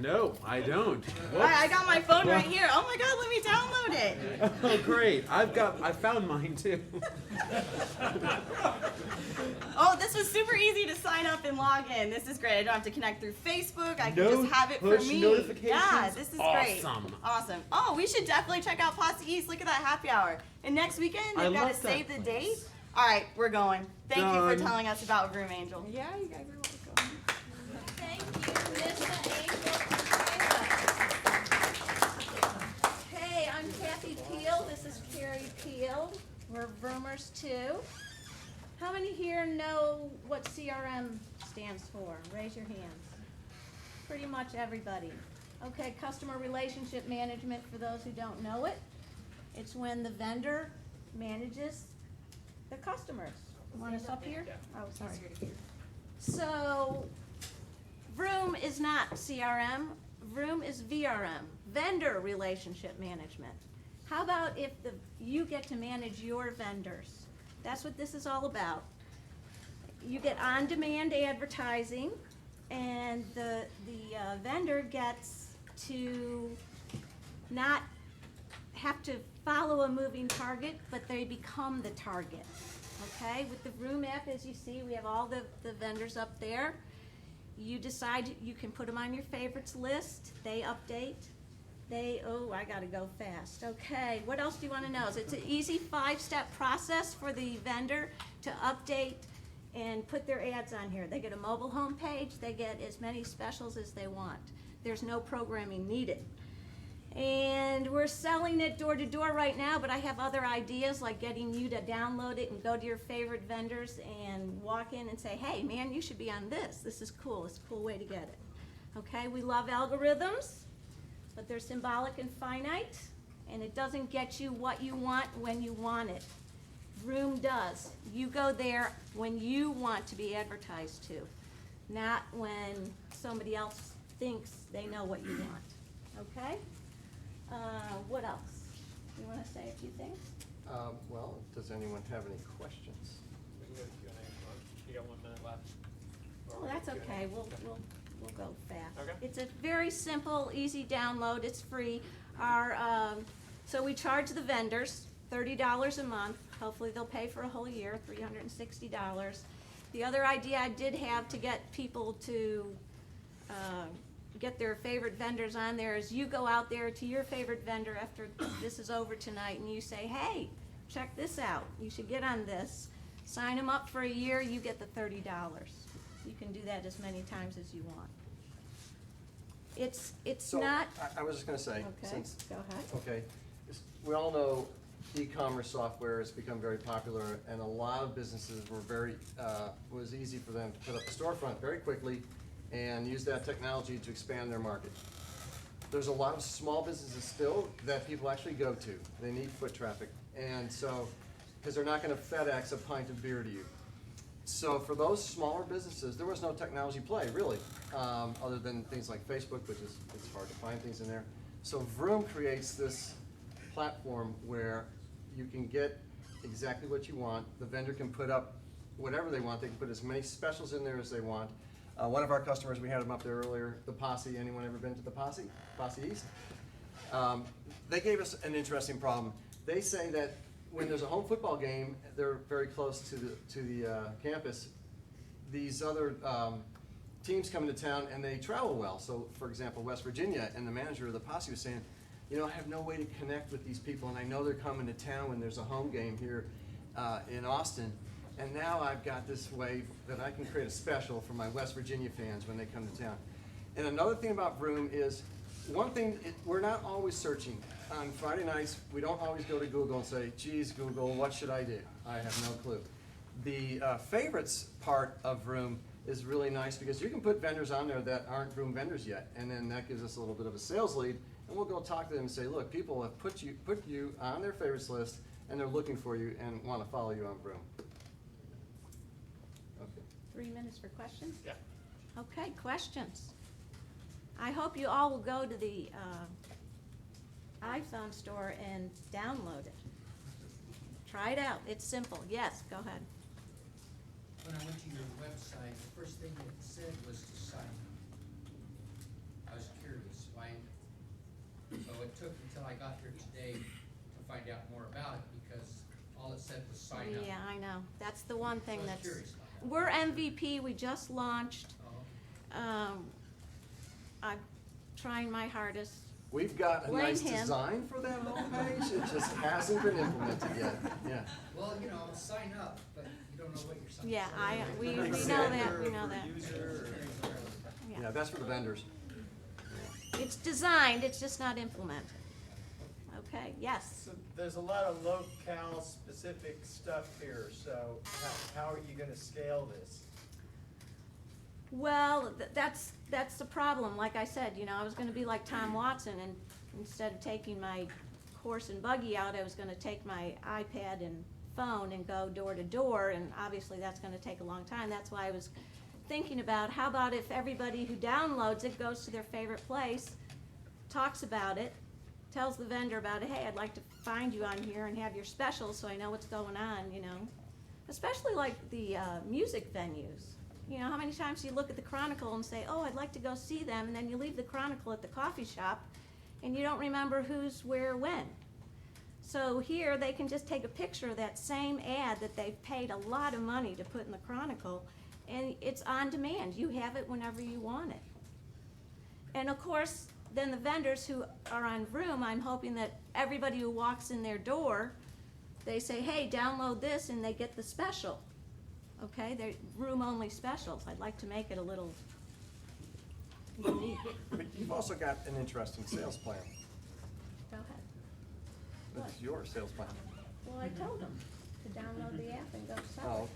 No, I don't.
I got my phone right here. Oh my God, let me download it.
Oh, great. I found mine, too.
Oh, this was super easy to sign up and log in. This is great. I don't have to connect through Facebook. I can
No
just have it for
push
me.
notifications?
Yeah, this is great.
Awesome.
Awesome. Oh, we should definitely check out Posse East. Look at that happy hour. And next weekend,
I
they've got to
love that
save the
place.
date. All right, we're going. Thank you for
Done.
telling us about Vroom Angel.
Yeah, you guys are welcome.
Thank you, Nissa, Angel.
Hey, I'm Kathy Peel. This is Carrie Peel. We're Vroomers too. How many here know what CRM stands for? Raise your hands. Pretty much everybody. Okay, customer relationship management, for those who don't know it. It's when the vendor manages the customers. Want us up here? Oh, sorry. So, Vroom is not CRM. Vroom is VRM, vendor relationship management. How about if you get to manage your vendors? That's what this is all about. You get on-demand advertising, and the vendor gets to not have to follow a moving target, but they become the target. Okay, with the Vroom app, as you see, we have all the vendors up there. You decide you can put them on your favorites list. They update. I gotta go fast. Okay, what else do you wanna know? It's an easy 5-step process for the vendor to update and put their ads on here. They get a mobile home page, they get as many specials as they want. There's no programming needed. And we're selling it door to door right now, but I have other ideas like getting you to download it and go to your favorite vendors and walk in and say, hey man, you should be on this. This is cool, it's a cool way to get it. Okay, we love algorithms, but they're symbolic and finite, and it doesn't get you what you want when you want it. Vroom does. You go there when you want to be advertised to, not when somebody else thinks they know what you want. Okay? What else? You want to say a few things?
Well, does anyone have any questions?
We can go to Q&A. You got 1 minute left.
Oh, that's okay. We'll go fast.
Okay.
It's a very simple, easy download. It's free. So we charge the vendors $30 a month. Hopefully they'll pay for a whole year, $360. The other idea I did have to get people to get their favorite vendors on there is you go out there to your favorite vendor after this is over tonight and you say, hey, check this out. You should get on this. Sign them up for a year, you get the $30. You can do that as many times as you want. It's
So,
not.
I was just gonna say,
Okay,
since,
go ahead.
okay, we all know e-commerce software has become very popular, and a lot of businesses were was easy for them to put up a storefront very quickly and use that technology to expand their market. There's a lot of small businesses still that people actually go to. They need foot traffic, and so, because they're not gonna FedEx a pint of beer to you. So for those smaller businesses, there was no technology play, really, other than things like Facebook, which is, it's hard to find things in there. So Vroom creates this platform where you can get exactly what you want. The vendor can put up whatever they want. They can put as many specials in there as they want. One of our customers, we had them up there earlier, the Posse. Anyone ever been to the Posse? Posse East? They gave us an interesting problem. They say that when there's a home football game, they're very close to the campus. These other teams come into town and they travel well. So, for example, West Virginia, and the manager of the Posse was saying, you know, I have no way to connect with these people, and I know they're coming to town when there's a home game here in Austin. And now I've got this way that I can create a special for my West Virginia fans when they come to town. And another thing about Vroom is, one thing, we're not always searching. On Friday nights, we don't always go to Google and say, geez, Google, what should I do? I have no clue. The favorites part of Vroom is really nice because you can put vendors on there that aren't Vroom vendors yet, and then that gives us a little bit of a sales lead, and we'll go talk to them and say, look, people have put you on their favorites list, and they're looking for you and want to follow you on Vroom. Okay.
3 minutes for questions?
Yeah.
Okay, questions. I hope you all will go to the iPhone store and download it. Try it out. It's simple. Yes, go ahead.
When I went to your website, the first thing it said was to sign up. I was curious why, so it took until I got here today to find out more about it because all it said was sign up.
Yeah, I know. That's the one thing
So I was
that's.
curious about that.
We're MVP. We just launched. I'm trying my hardest.
We've got a
Blame
nice
him.
design for that homepage, it just hasn't been implemented yet, yeah.
Well, you know, sign up, but you don't know what you're signing
Yeah,
up for.
we know that. We know that.
Yeah, that's for the vendors.
It's designed. It's just not implemented. Okay. Yes.
So there's a lot of locale specific stuff here, so how are you gonna scale this?
Well, that's the problem. Like I said, you know, I was going to be like Tom Watson, and instead of taking my horse and buggy out, I was going to take my iPad and phone and go door to door, and obviously that's going to take a long time. That's why I was thinking about, how about if everybody who downloads it goes to their favorite place, talks about it, tells the vendor about it, hey, I'd like to find you on here and have your specials so I know what's going on, you know. Especially like the music venues. You know, how many times do you look at the Chronicle and say, oh, I'd like to go see them, and then you leave the Chronicle at the coffee shop, and you don't remember who's where when. So here, they can just take a picture of that same ad that they've paid a lot of money to put in the Chronicle, and it's on demand. You have it whenever you want it. And of course, then the vendors who are on Vroom, I'm hoping that everybody who walks in their door, they say, hey, download this, and they get the special. Okay, they're room-only specials. I'd like to make it a little unique.
But you've also got an interesting sales plan.
Go ahead.
This is your sales plan.
Well, I told them to download the app and go
Oh,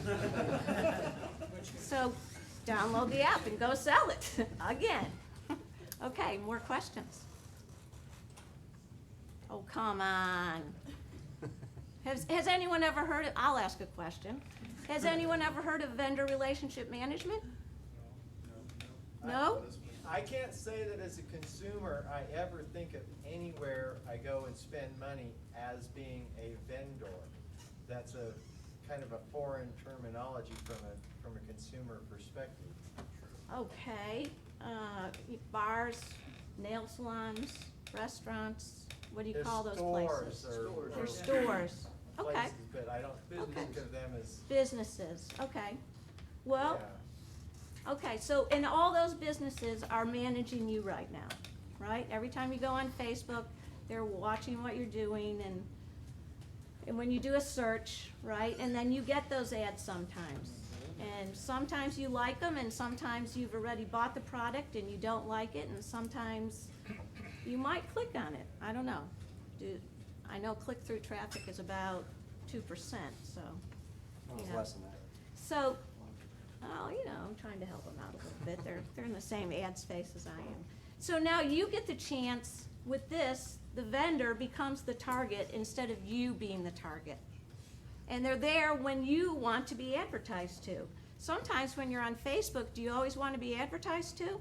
sell it. So, download the app and go sell it, again. Okay, more questions? Oh, come on. Has anyone ever heard of, I'll ask a question. Has anyone ever heard of vendor relationship management? No?
I can't say that as a consumer, I ever think of anywhere I go and spend money as being a vendor. That's a kind of a foreign terminology from a consumer perspective.
Okay, bars, nail salons, restaurants, what do you call those places? They're stores. Okay.
Places, but I don't think of them as.
Businesses, okay. Well, okay, so, and all those businesses are managing you right now, right? Every time you go on Facebook, they're watching what you're doing, and when you do a search, right, and then you get those ads sometimes. And sometimes you like them, and sometimes you've already bought the product and you don't like it, and sometimes you might click on it. I don't know. I know click-through traffic is about 2%, so.
No, it's
you know.
less than that.
So, oh, you know, I'm trying to help them out a little bit. They're in the same ad space as I am. So now you get the chance, with this, the vendor becomes the target instead of you being the target. And they're there when you want to be advertised to. Sometimes when you're on Facebook, do you always want to be advertised to?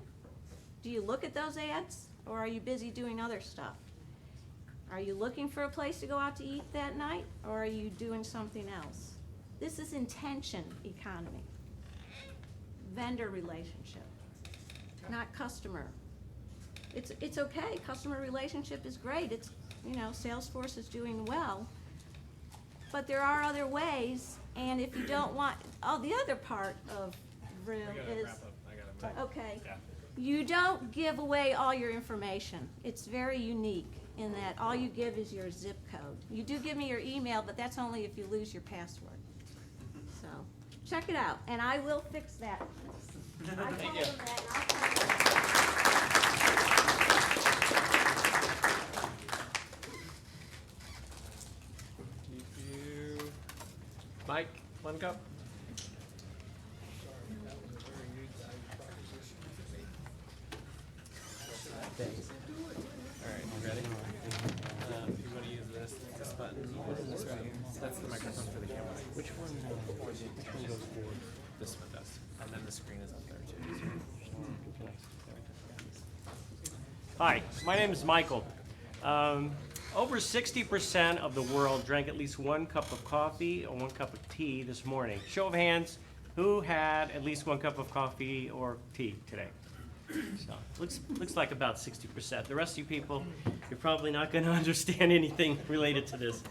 Do you look at those ads, or are you busy doing other stuff? Are you looking for a place to go out to eat that night, or are you doing something else? This is intention economy. Vendor relationship, not customer. It's okay, customer relationship is great. It's, you know, Salesforce is doing well. But there are other ways, and if you don't want, the other part of Vroom is, okay, you don't give away all your information. It's very unique in that all you give is your zip code. You do give me your email, but that's only if you lose your password. So, check it out, and I will fix that. I told them that, and
Mike, one cup? Thanks. All right, you ready? You want to use this button? This right here. That's the microphone for the camera. Which one goes forward? This one does. And then the screen is up there too.
Hi, my name is Michael. Over 60% of the world drank at least 1 cup of coffee or 1 cup of tea this morning. Show of hands, who had at least 1 cup of coffee or tea today? So, looks like about 60%. The rest of you people, you're probably not going to understand anything related to this.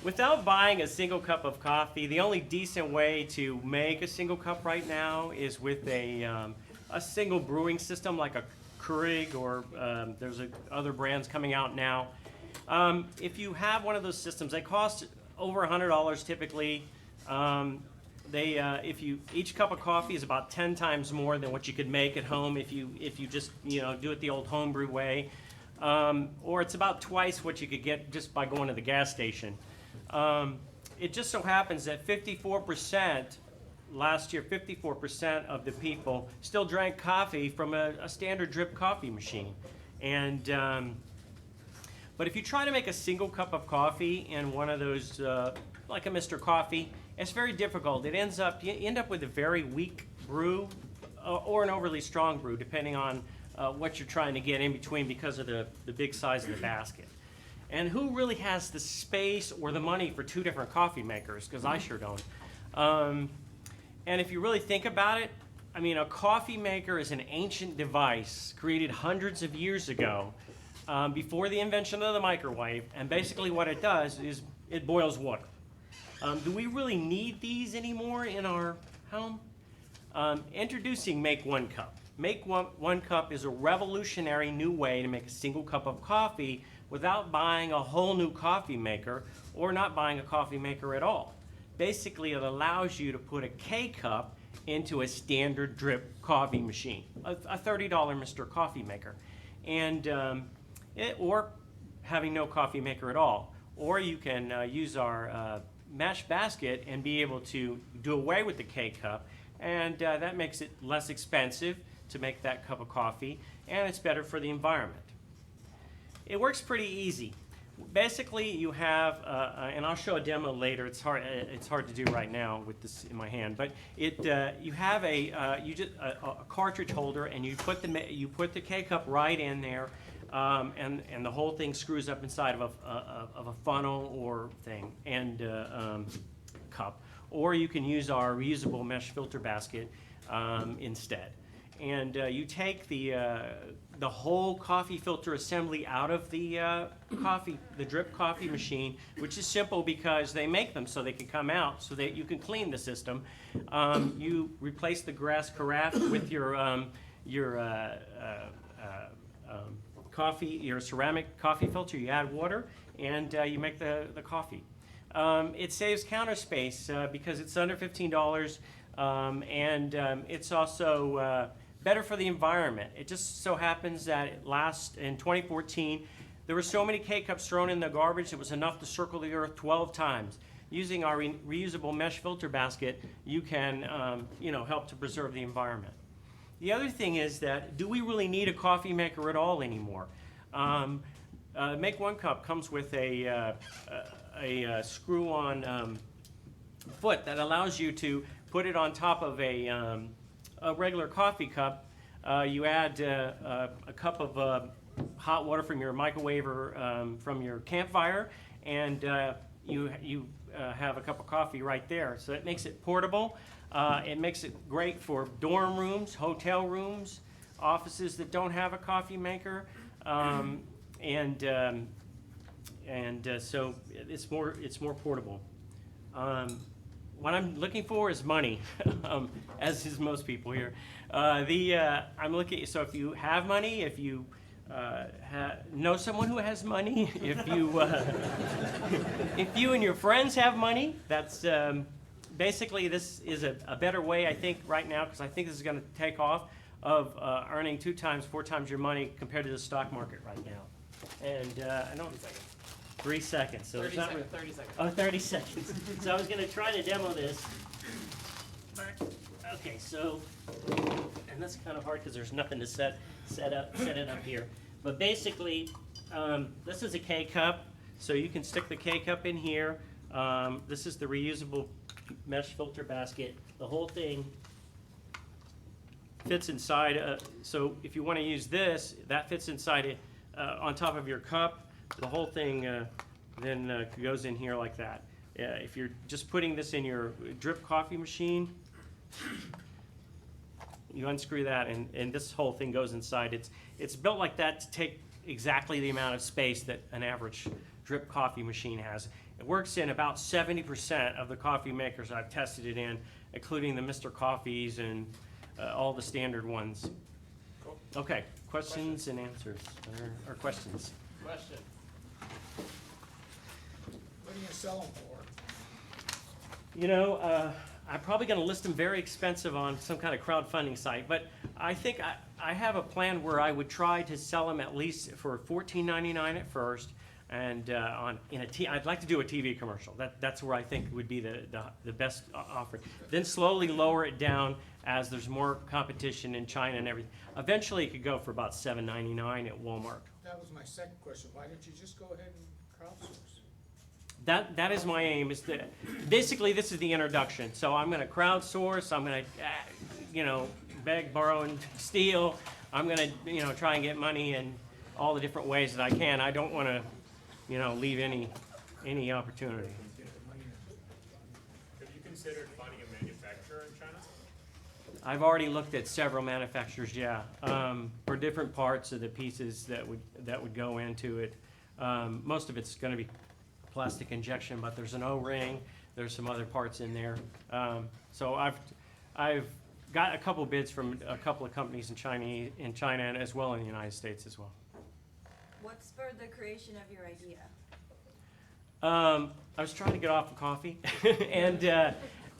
Without buying a single cup of coffee, the only decent way to make a single cup right now is with a single brewing system like a Keurig, or there's other brands coming out now. If you have one of those systems, they cost over $100 typically. Each cup of coffee is about 10 times more than what you could make at home if you just do it the old homebrew way, or it's about twice what you could get just by going to the gas station. It just so happens that 54%. Last year, 54% of the people still drank coffee from a standard drip coffee machine. And but if you try to make a single cup of coffee in one of those, like a Mr. Coffee, it's very difficult. You end up with a very weak brew or an overly strong brew, depending on what you're trying to get in between because of the big size of the basket. And who really has the space or the money for 2 different coffee makers? Because I sure don't. And if you really think about it, I mean, a coffee maker is an ancient device created hundreds of years ago, before the invention of the microwave, and basically what it does is it boils water. Do we really need these anymore in our home? Introducing Make 1 Cup. Make One Cup is a revolutionary new way to make a single cup of coffee without buying a whole new coffee maker or not buying a coffee maker at all. Basically, it allows you to put a K-cup into a standard drip coffee machine, a $30 Mr. Coffee maker, and or having no coffee maker at all. Or you can use our mesh basket and be able to do away with the K-cup, and that makes it less expensive to make that cup of coffee, and it's better for the environment. It works pretty easy. Basically, you have, and I'll show a demo later. It's hard to do right now with this in my hand. But you have a cartridge holder, and you put the K-cup right in there, and the whole thing screws up inside of a funnel or thing and cup. Or you can use our reusable mesh filter basket instead. And you take the whole coffee filter assembly out of the drip coffee machine, which is simple because they make them so they can come out so that you can clean the system. You replace the grass carafe with your ceramic coffee filter. You add water and you make the coffee. It saves counter space because it's under $15, and it's also better for the environment. It just so happens that in 2014, there were so many K-cups thrown in the garbage, it was enough to circle the earth 12 times. Using our reusable mesh filter basket, you can help to preserve the environment. The other thing is that, do we really need a coffee maker at all anymore? Make One Cup comes with a screw-on foot that allows you to put it on top of a regular coffee cup. You add a cup of hot water from your microwave or from your campfire, and you have a cup of coffee right there. So it makes it portable. It makes it great for dorm rooms, hotel rooms, offices that don't have a coffee maker, so it's more portable. What I'm looking for is money, as is most people here. I'm looking. So if you have money, if you know someone who has money, if you and your friends have money, that's basically this is a better way, I think, right now, because I think this is going to take off, of earning 2 times, 4 times your money compared to the stock market right now. And I don't. 3 seconds. So
30
it's not
seconds.
really,
30 seconds.
Oh, 30 seconds. So I was going to try to demo this. Okay, so, and that's kind of hard because there's nothing to set it up here. But basically, this is a K-cup, so you can stick the K-cup in here. This is the reusable mesh filter basket. The whole thing fits inside. So if you want to use this, that fits inside it on top of your cup. The whole thing then goes in here like that. If you're just putting this in your drip coffee machine, you unscrew that, and this whole thing goes inside. It's built like that to take exactly the amount of space that an average drip coffee machine has. It works in about 70% of the coffee makers I've tested it in, including the Mr. Coffees and all the standard ones.
Cool.
Okay, questions and answers, or questions?
Question.
What are you gonna sell them for?
I'm probably going to list them very expensive on some kind of crowdfunding site, but I think I have a plan where I would try to sell them at least for $14.99 at first, and I'd like to do a TV commercial. That's where I think would be the best offer. Then slowly lower it down as there's more competition in China and everything. Eventually, it could go for about $7.99 at Walmart.
That was my second question. Why didn't you just go ahead and crowdsource?
That is my aim. Basically, this is the introduction. So I'm going to crowdsource. I'm going to, beg, borrow, and steal. I'm going to, try and get money in all the different ways that I can. I don't want to, leave any opportunity.
Have you considered finding a manufacturer in China?
I've already looked at several manufacturers, yeah, for different parts of the pieces that would go into it. Most of it's going to be plastic injection, but there's an O-ring. There's some other parts in there. So I've got a couple bids from a couple of companies in China and as well in the United States as well.
What spurred the creation of your idea?
I was trying to get off of coffee, and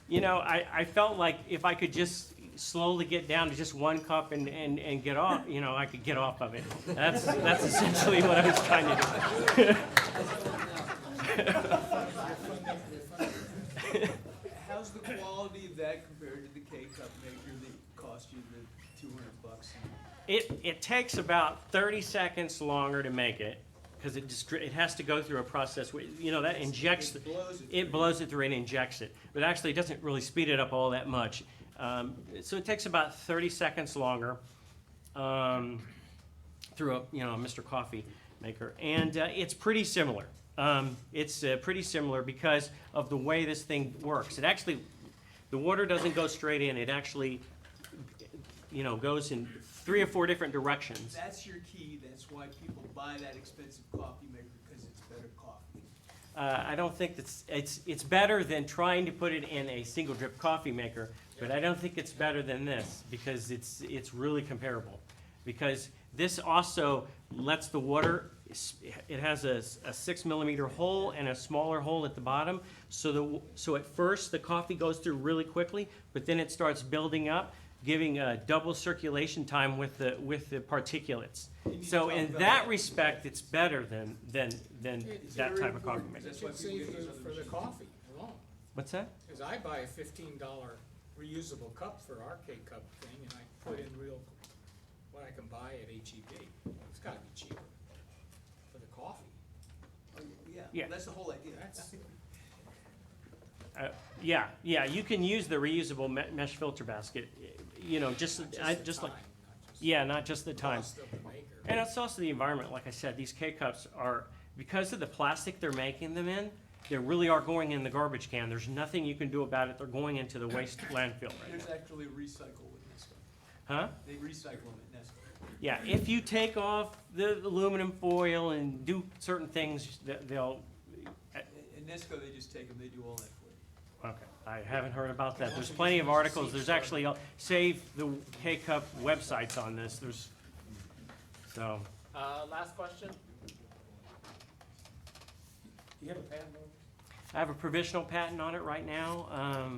you know, I felt like if I could just slowly get down to just one cup and get off, you know, I could get off of it. That's essentially what I was trying to do.
How's the quality of that compared to the K-Cup maker that cost you the $200?
It takes about 30 seconds longer to make it, because it has to go through a process where, you know, that injects it blows it through and injects it, but actually it doesn't really speed it up all that much. So it takes about 30 seconds longer through a Mr. Coffee maker, and it's pretty similar. It's pretty similar because of the way this thing works. It actually, the water doesn't go straight in. It actually, you know, goes in 3 or 4 different directions.
That's your key. That's why people buy that expensive coffee maker, because it's better coffee.
I don't think it's better than trying to put it in a single drip coffee maker, but I don't think it's better than this because it's really comparable. Because this also lets the water, it has a 6 millimeter hole and a smaller hole at the bottom. So at first the coffee goes through really quickly, but then it starts building up, giving a double circulation time with the particulates. So in that respect, it's better than that type of coffee maker.
It should save you for the coffee alone.
What's that?
Because I buy a $15 reusable cup for our K-Cup thing, and I put in what I can buy at H-E-B. It's gotta be cheaper for the coffee.
Oh, yeah,
Yeah.
that's the whole idea.
Yeah, you can use the reusable mesh filter basket, you know, just like, yeah, not just the time.
Cost of the maker.
And it's also the environment, like I said, these K-Cups are, because of the plastic they're making them in, they really are going in the garbage can. There's nothing you can do about it. They're going into the waste landfill right
There's
now.
actually recycle with Nesco.
Huh?
They recycle them at Nesco.
Yeah, if you take off the aluminum foil and do certain things, they'll,
At Nesco, they just take them, they do all that for you.
okay, I haven't heard about that. There's plenty of articles. There's actually, Save the K-Cup websites on this. So.
Last question. Do you have a patent on this?
I have a provisional patent on it right now,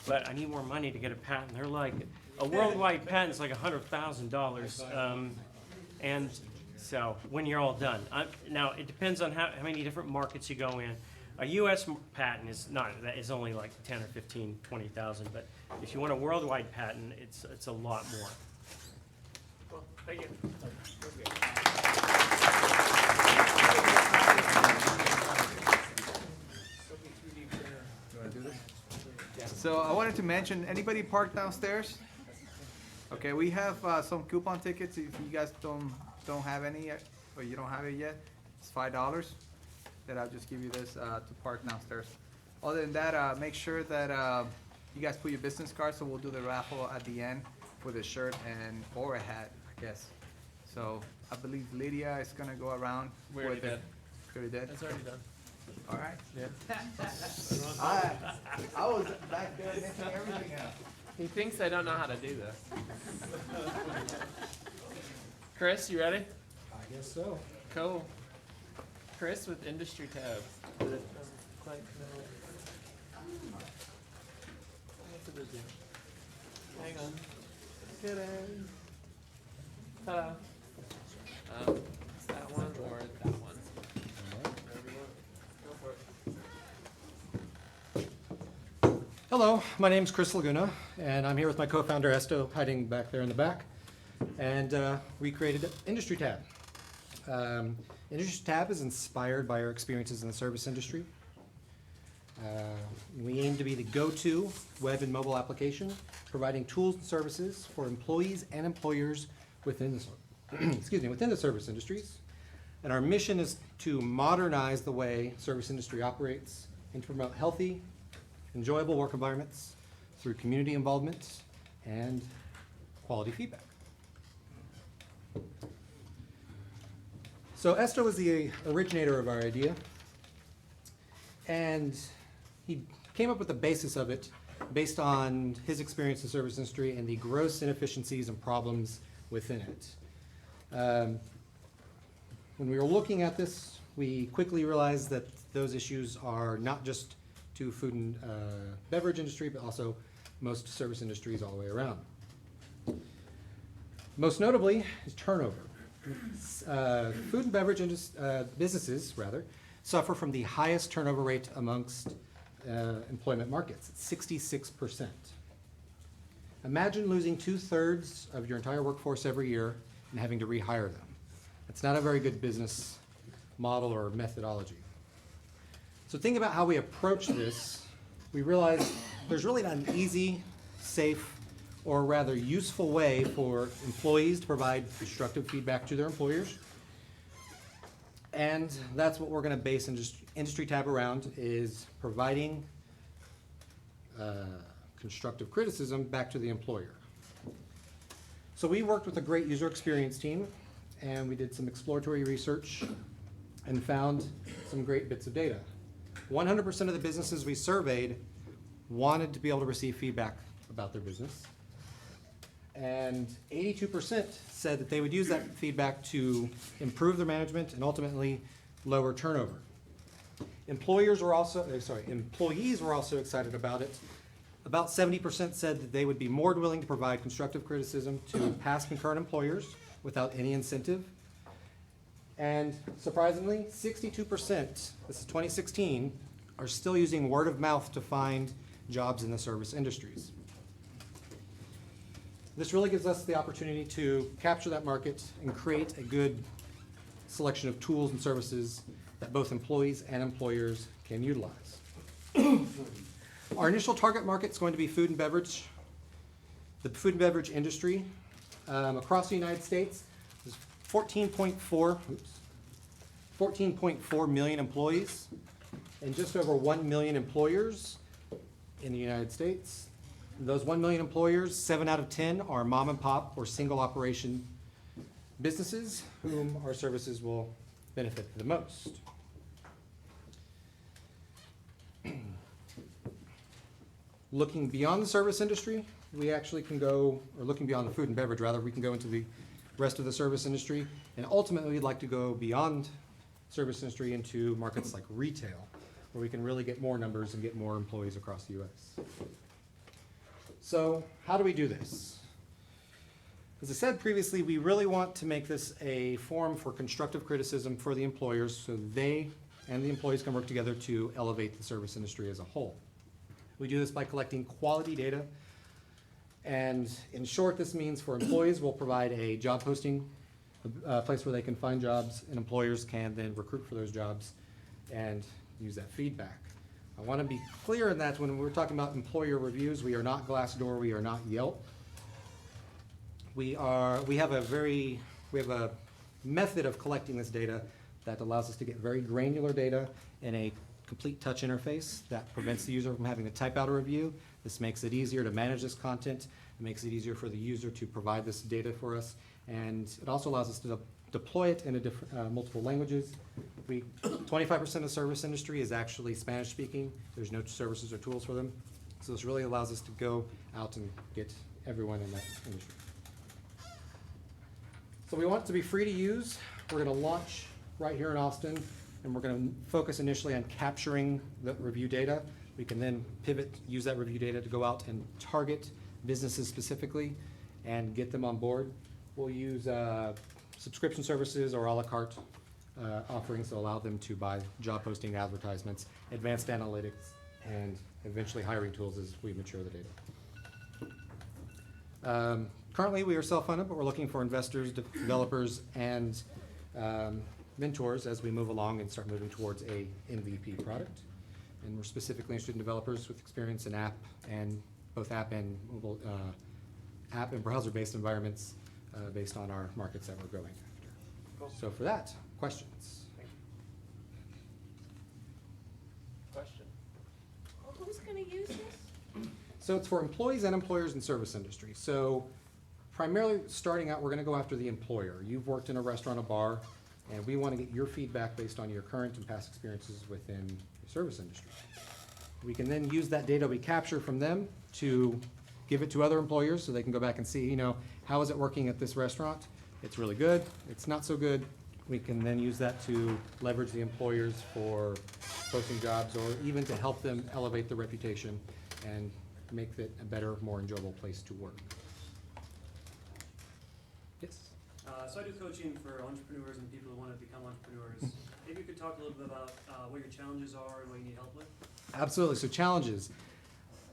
but I need more money to get a patent. They're like, a worldwide patent is like $100,000. And so when you're all done. Now, it depends on how many different markets you go in. A U.S. patent is only like 10 or 15, 20,000, but if you want a worldwide patent, it's a lot more.
Well, thank you.
So I wanted to mention, anybody parked downstairs? Okay, we have some coupon tickets. If you guys don't have any yet, or you don't have it yet, it's $5. That I'll just give you this to park downstairs. Other than that, make sure that you guys put your business card, so we'll do the raffle at the end with a shirt or a hat, I guess. So I believe Lydia is gonna go around.
We already did.
You already did?
That's already done.
All right.
Yeah.
I was back there mixing everything up.
He thinks I don't know how to do this. Chris, you ready?
I guess so.
Cool. Chris with industry tabs. Doesn't quite know. What's it do? Hang on. Kidding. Ta-da. It's that one or that one. Go for it.
Hello, my name's Chris Laguna, and I'm here with my co-founder Esto, hiding back there in the back. And we created Industry Tab. Industry Tab is inspired by our experiences in the service industry. We aim to be the go-to web and mobile application, providing tools and services for employees and employers within the, within the service industries. And our mission is to modernize the way service industry operates and to promote healthy, enjoyable work environments through community involvement and quality feedback. So Esto was the originator of our idea, and he came up with the basis of it based on his experience in the service industry and the gross inefficiencies and problems within it. When we were looking at this, we quickly realized that those issues are not just to food and beverage industry, but also most service industries all the way around. Most notably is turnover. Food and beverage businesses, rather, suffer from the highest turnover rate amongst employment markets. It's 66%. Imagine losing 2/3 of your entire workforce every year and having to rehire them. It's not a very good business model or methodology. So think about how we approach this. We realize there's really not an easy, safe, or rather useful way for employees to provide constructive feedback to their employers. And that's what we're going to base Industry Tab around, is providing constructive criticism back to the employer. So we worked with a great user experience team, and we did some exploratory research and found some great bits of data. 100% of the businesses we surveyed wanted to be able to receive feedback about their business. And 82% said that they would use that feedback to improve their management and ultimately lower turnover. Employees were also excited about it. About 70% said that they would be more willing to provide constructive criticism to past and current employers without any incentive. And surprisingly, 62%, this is 2016, are still using word of mouth to find jobs in the service industries. This really gives us the opportunity to capture that market and create a good selection of tools and services that both employees and employers can utilize. Our initial target market is going to be food and beverage. The food and beverage industry across the United States is 14.4 million employees and just over 1 million employers in the United States. Those 1 million employers, 7 out of 10 are mom and pop or single operation businesses whom our services will benefit the most. Looking beyond the service industry, we actually can go, or looking beyond the food and beverage rather, we can go into the rest of the service industry, and ultimately we'd like to go beyond service industry into markets like retail, where we can really get more numbers and get more employees across the US. So how do we do this? As I said previously, we really want to make this a forum for constructive criticism for the employers so they and the employees can work together to elevate the service industry as a whole. We do this by collecting quality data, and in short, this means for employees, we'll provide a job posting, a place where they can find jobs, and employers can then recruit for those jobs and use that feedback. I want to be clear in that when we're talking about employer reviews, we are not Glassdoor, we are not Yelp. We have a method of collecting this data that allows us to get very granular data in a complete touch interface that prevents the user from having to type out a review. This makes it easier to manage this content. It makes it easier for the user to provide this data for us, and it also allows us to deploy it in multiple languages. 25% of the service industry is actually Spanish speaking. There's no services or tools for them. So this really allows us to go out and get everyone in that industry. So we want it to be free to use. We're going to launch right here in Austin, and we're going to focus initially on capturing the review data. We can then pivot, use that review data to go out and target businesses specifically and get them on board. We'll use subscription services or a la carte offerings that allow them to buy job posting advertisements, advanced analytics, and eventually hiring tools as we mature the data. Currently, we are self-funded, but we're looking for investors, developers, and mentors as we move along and start moving towards a MVP product. And we're specifically interested in developers with experience in both app and mobile, app and browser-based environments based on our markets that we're going after.
Cool.
So for that, questions?
Question?
Who's gonna use this?
So it's for employees and employers in service industry. So primarily starting out, we're gonna go after the employer. You've worked in a restaurant, a bar, and we wanna get your feedback based on your current and past experiences within the service industry. We can then use that data we capture from them to give it to other employers so they can go back and see, you know, how is it working at this restaurant? It's really good, it's not so good. We can then use that to leverage the employers for posting jobs or even to help them elevate their reputation and make it a better, more enjoyable place to work. Yes?
So I do coaching for entrepreneurs and people who want to become entrepreneurs. Maybe you could talk a little bit about what your challenges are and what you need help with.
Absolutely. So challenges.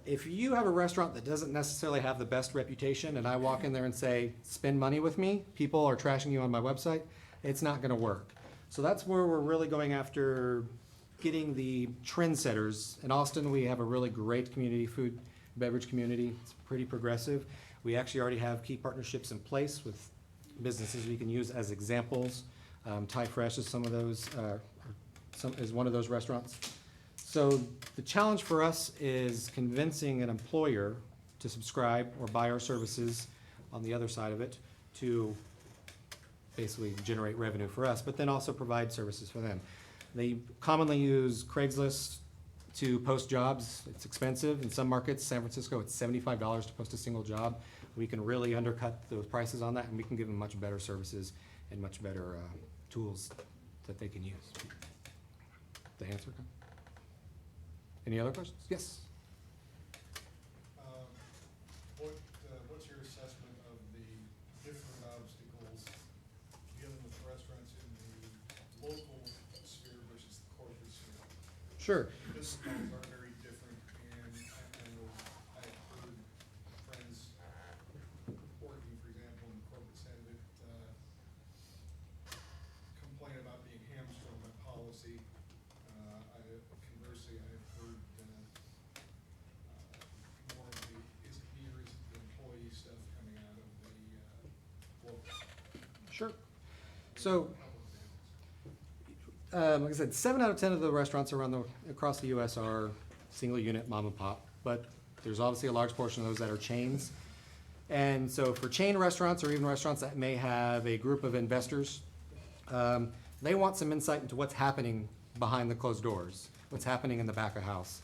If you have a restaurant that doesn't necessarily have the best reputation and I walk in there and say, spend money with me, people are trashing you on my website, it's not going to work. So that's where we're really going after getting the trendsetters. In Austin, we have a really great community, food, beverage community. It's pretty progressive. We actually already have key partnerships in place with businesses we can use as examples. Thai Fresh is some of those, is one of those restaurants. So the challenge for us is convincing an employer to subscribe or buy our services on the other side of it to basically generate revenue for us, but then also provide services for them. They commonly use Craigslist to post jobs. It's expensive. In some markets, San Francisco, it's $75 to post a single job. We can really undercut those prices on that, and we can give them much better services and much better tools that they can use. The answer? Any other questions? Yes?
What's your assessment of the different obstacles dealing with restaurants in the local sphere versus the corporate sphere?
Sure.
Business models are very different, and I know I've heard friends working, for example, in the corporate side that complain about being hamstrung by policy. Conversely, I've heard more of the is it me or is it the employee stuff coming out of the local.
Sure. So, like I said, 7 out of 10 of the restaurants across the U.S. are single unit mom and pop, but there's obviously a large portion of those that are chains. And so for chain restaurants or even restaurants that may have a group of investors, they want some insight into what's happening behind the closed doors, what's happening in the back of house.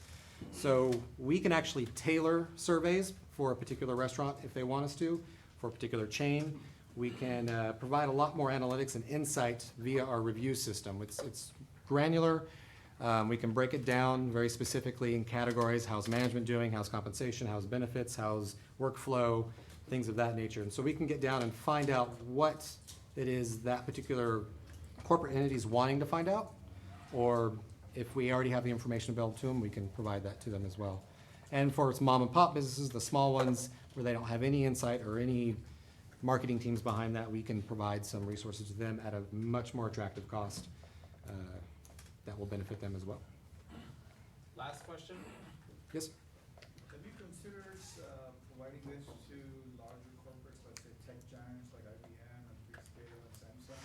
So we can actually tailor surveys for a particular restaurant if they want us to, for a particular chain. We can provide a lot more analytics and insight via our review system. It's granular. We can break it down very specifically in categories. How's management doing? How's compensation? How's benefits? How's workflow? Things of that nature. And so we can get down and find out what it is that particular corporate entity is wanting to find out, or if we already have the information available to them, we can provide that to them as well. And for its mom and pop businesses, the small ones where they don't have any insight or any marketing teams behind that, we can provide some resources to them at a much more attractive cost that will benefit them as well.
Last question?
Yes?
Have you considered providing this to larger corporates, let's say tech giants like IBM and Incubator and Samsung?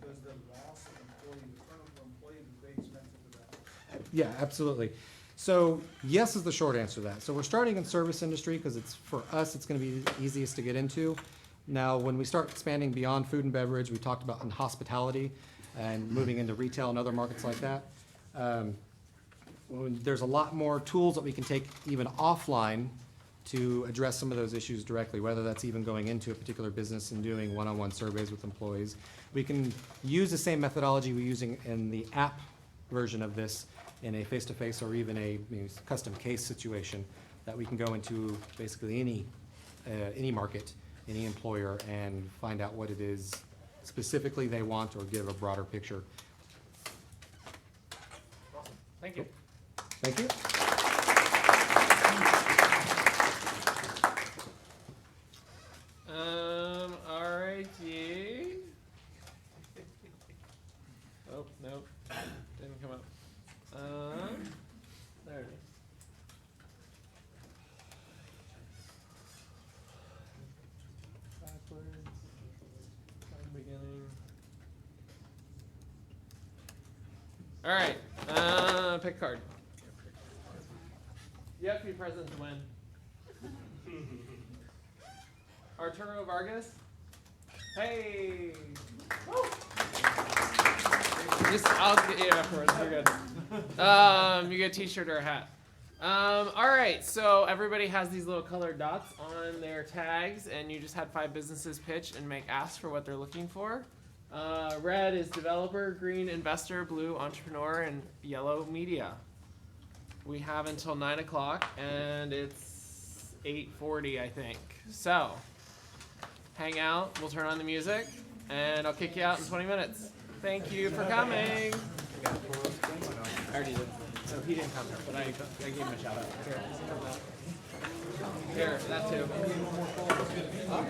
Because the loss of employees, the turnover of employees is very expensive to them.
Yeah, absolutely. So yes is the short answer to that. So we're starting in service industry because it's, for us, it's going to be the easiest to get into. Now, when we start expanding beyond food and beverage, we talked about in hospitality and moving into retail and other markets like that. There's a lot more tools that we can take even offline to address some of those issues directly, whether that's even going into a particular business and doing one-on-one surveys with employees. We can use the same methodology we're using in the app version of this in a face-to-face or even a custom case situation that we can go into basically any market, any employer, and find out what it is specifically they want or give a broader picture.
Awesome. Thank you.
Thank you.
Alrighty. Oh, no, didn't come up. There it is. Backwards. From beginning. Alright, pick a card. You have to be present to win. Arturo Vargas. Hey! Woo! I'll get you afterwards. We're good. You get a t-shirt or a hat. All right, so everybody has these little colored dots on their tags, and you just had 5 businesses pitch and make asks for what they're looking for. Red is developer, green investor, blue entrepreneur, and yellow media. We have until 9 o'clock, and it's 8:40, I think. So, hang out, we'll turn on the music, and I'll kick you out in 20 minutes. Thank you for coming. I already did. So he didn't come here, but I gave him a shout out. Here, that too. Huh?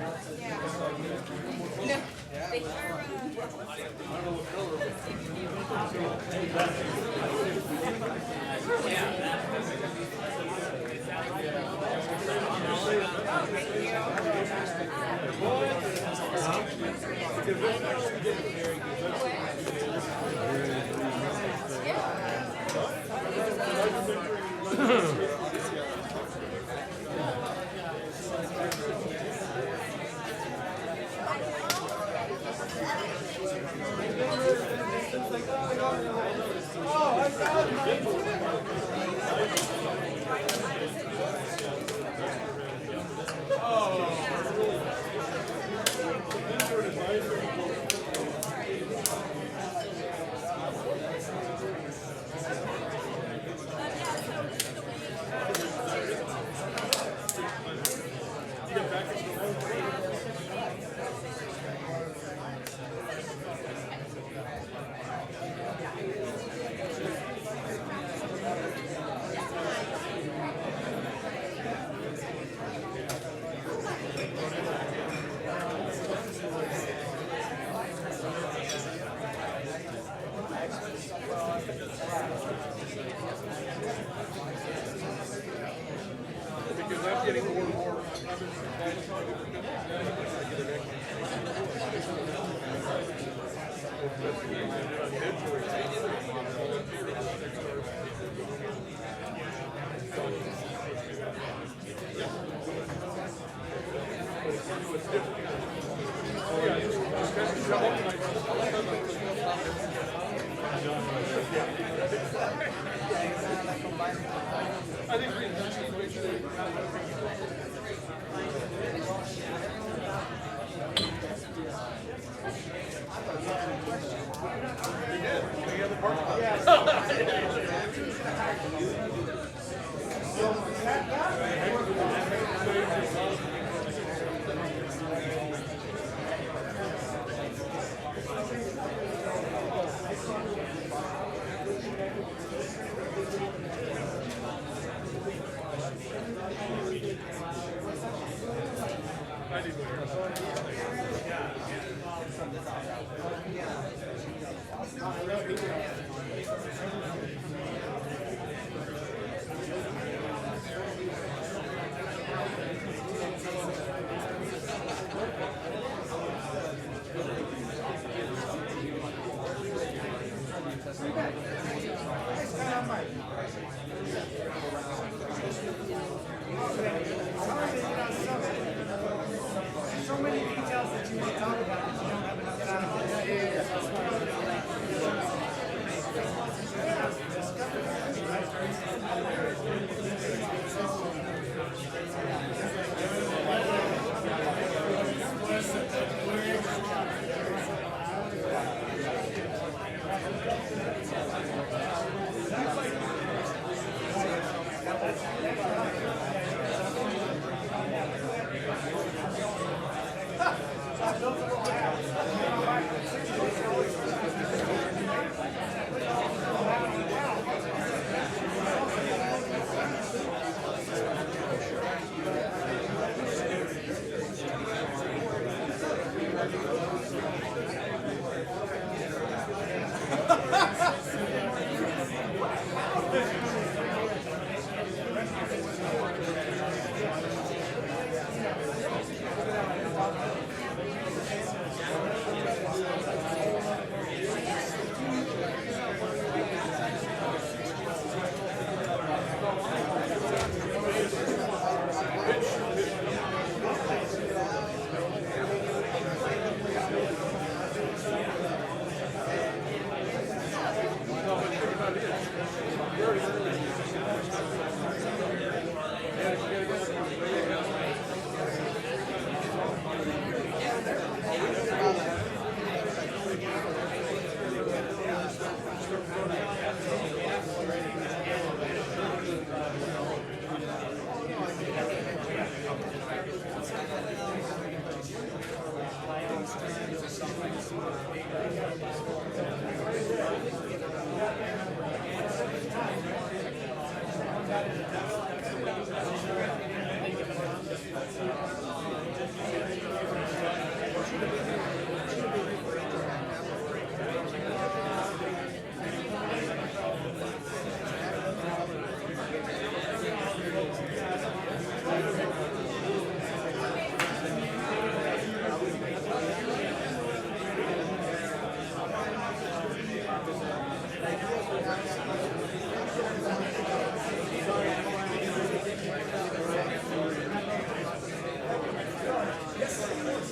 So many details that you want to talk about that you don't have enough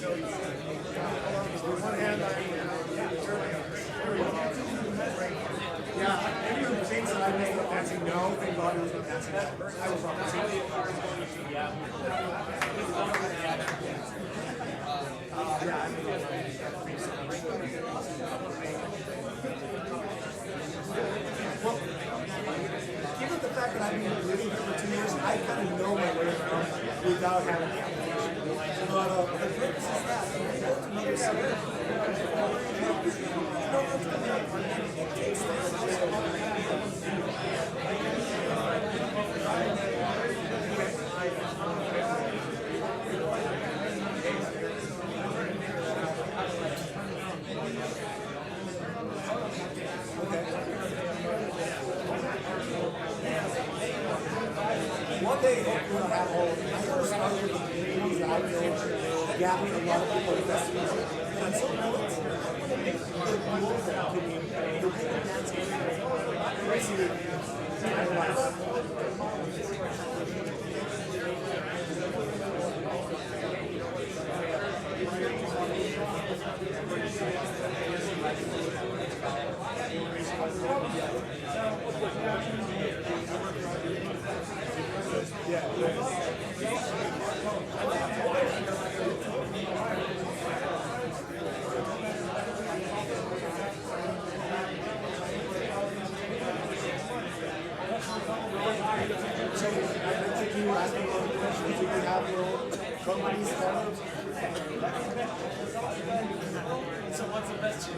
Given the fact that I've been living here for 2 years, I kind of know my way around without having the application. But the purpose is that when you go to another city, one day, we'll have all of them. I want to start with the communities that I know gather a lot of people with festivals. And I'm so proud to make the rules that can be So what's the best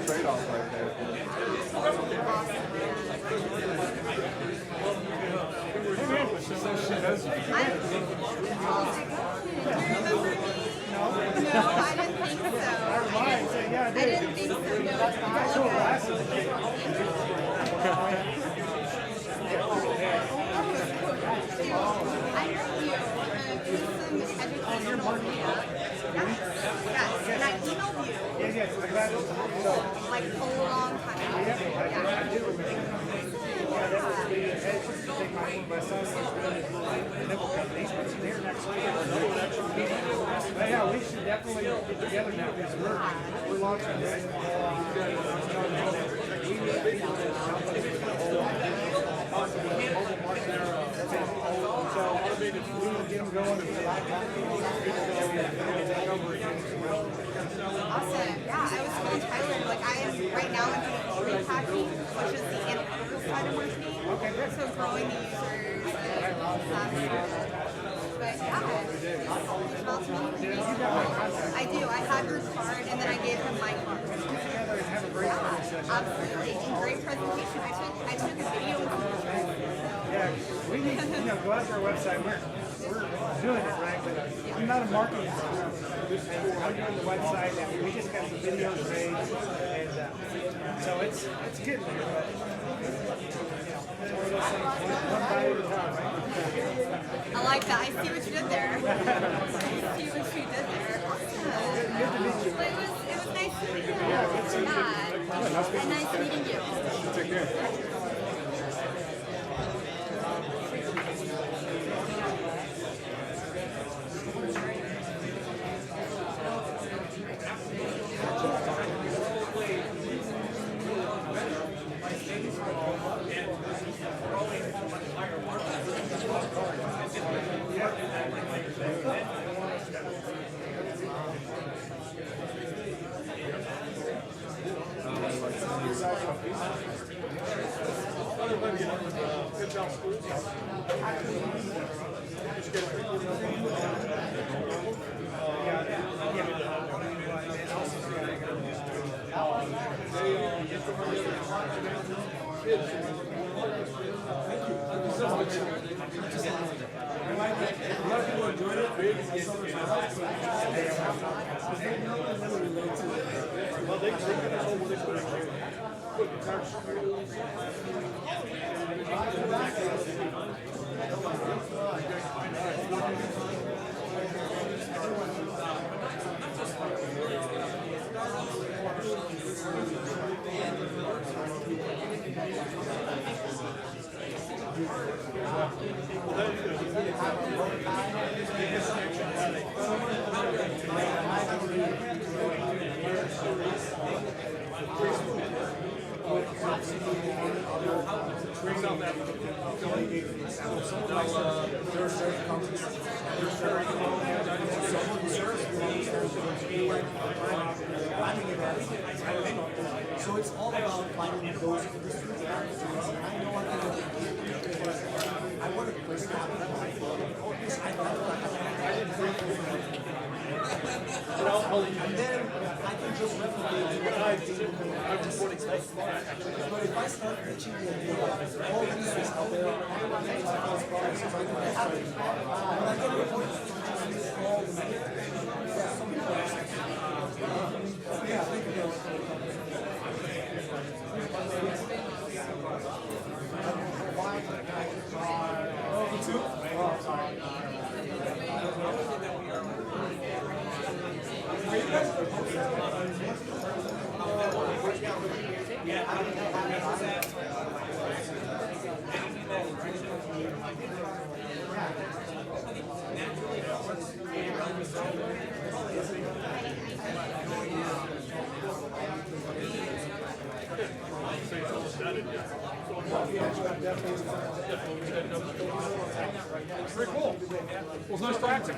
Trade-off right there.
I didn't think so. I didn't think so. I heard you do some educational meetup. Yes, and I emailed you. Like a long time
Yeah, we should definitely get together now because we're launching this. So we will get them going.
Awesome. Yeah, I was telling Tyler, like I am right now I'm doing repacking, which is the analytical side of marketing. So growing the users and but yeah. I do. I have your card and then I gave him my card. Yeah, absolutely. And great presentation. I took a video with you.
Yeah, we need to go out to our website. We're doing it right, but I'm not a marketing person. I'm doing the website and we just got some videos made, and so it's getting there. But it's one of those things, one bite at a time, right?
I like that. I see what you did there. I see what you did there. Awesome.
Good to meet you.
Well, it was nice to meet you.
Yeah, good to meet you.
Yeah. And nice meeting you.
Take care. So it's all about finding those industries that are interesting. I know I want to place that. And then I can just replicate what I do. But if I start pitching the idea of all the industries out there, everyone makes those products, it's like what happens. When I get to a point to use all the yeah, think about it.
Very cool. Well, nice practice.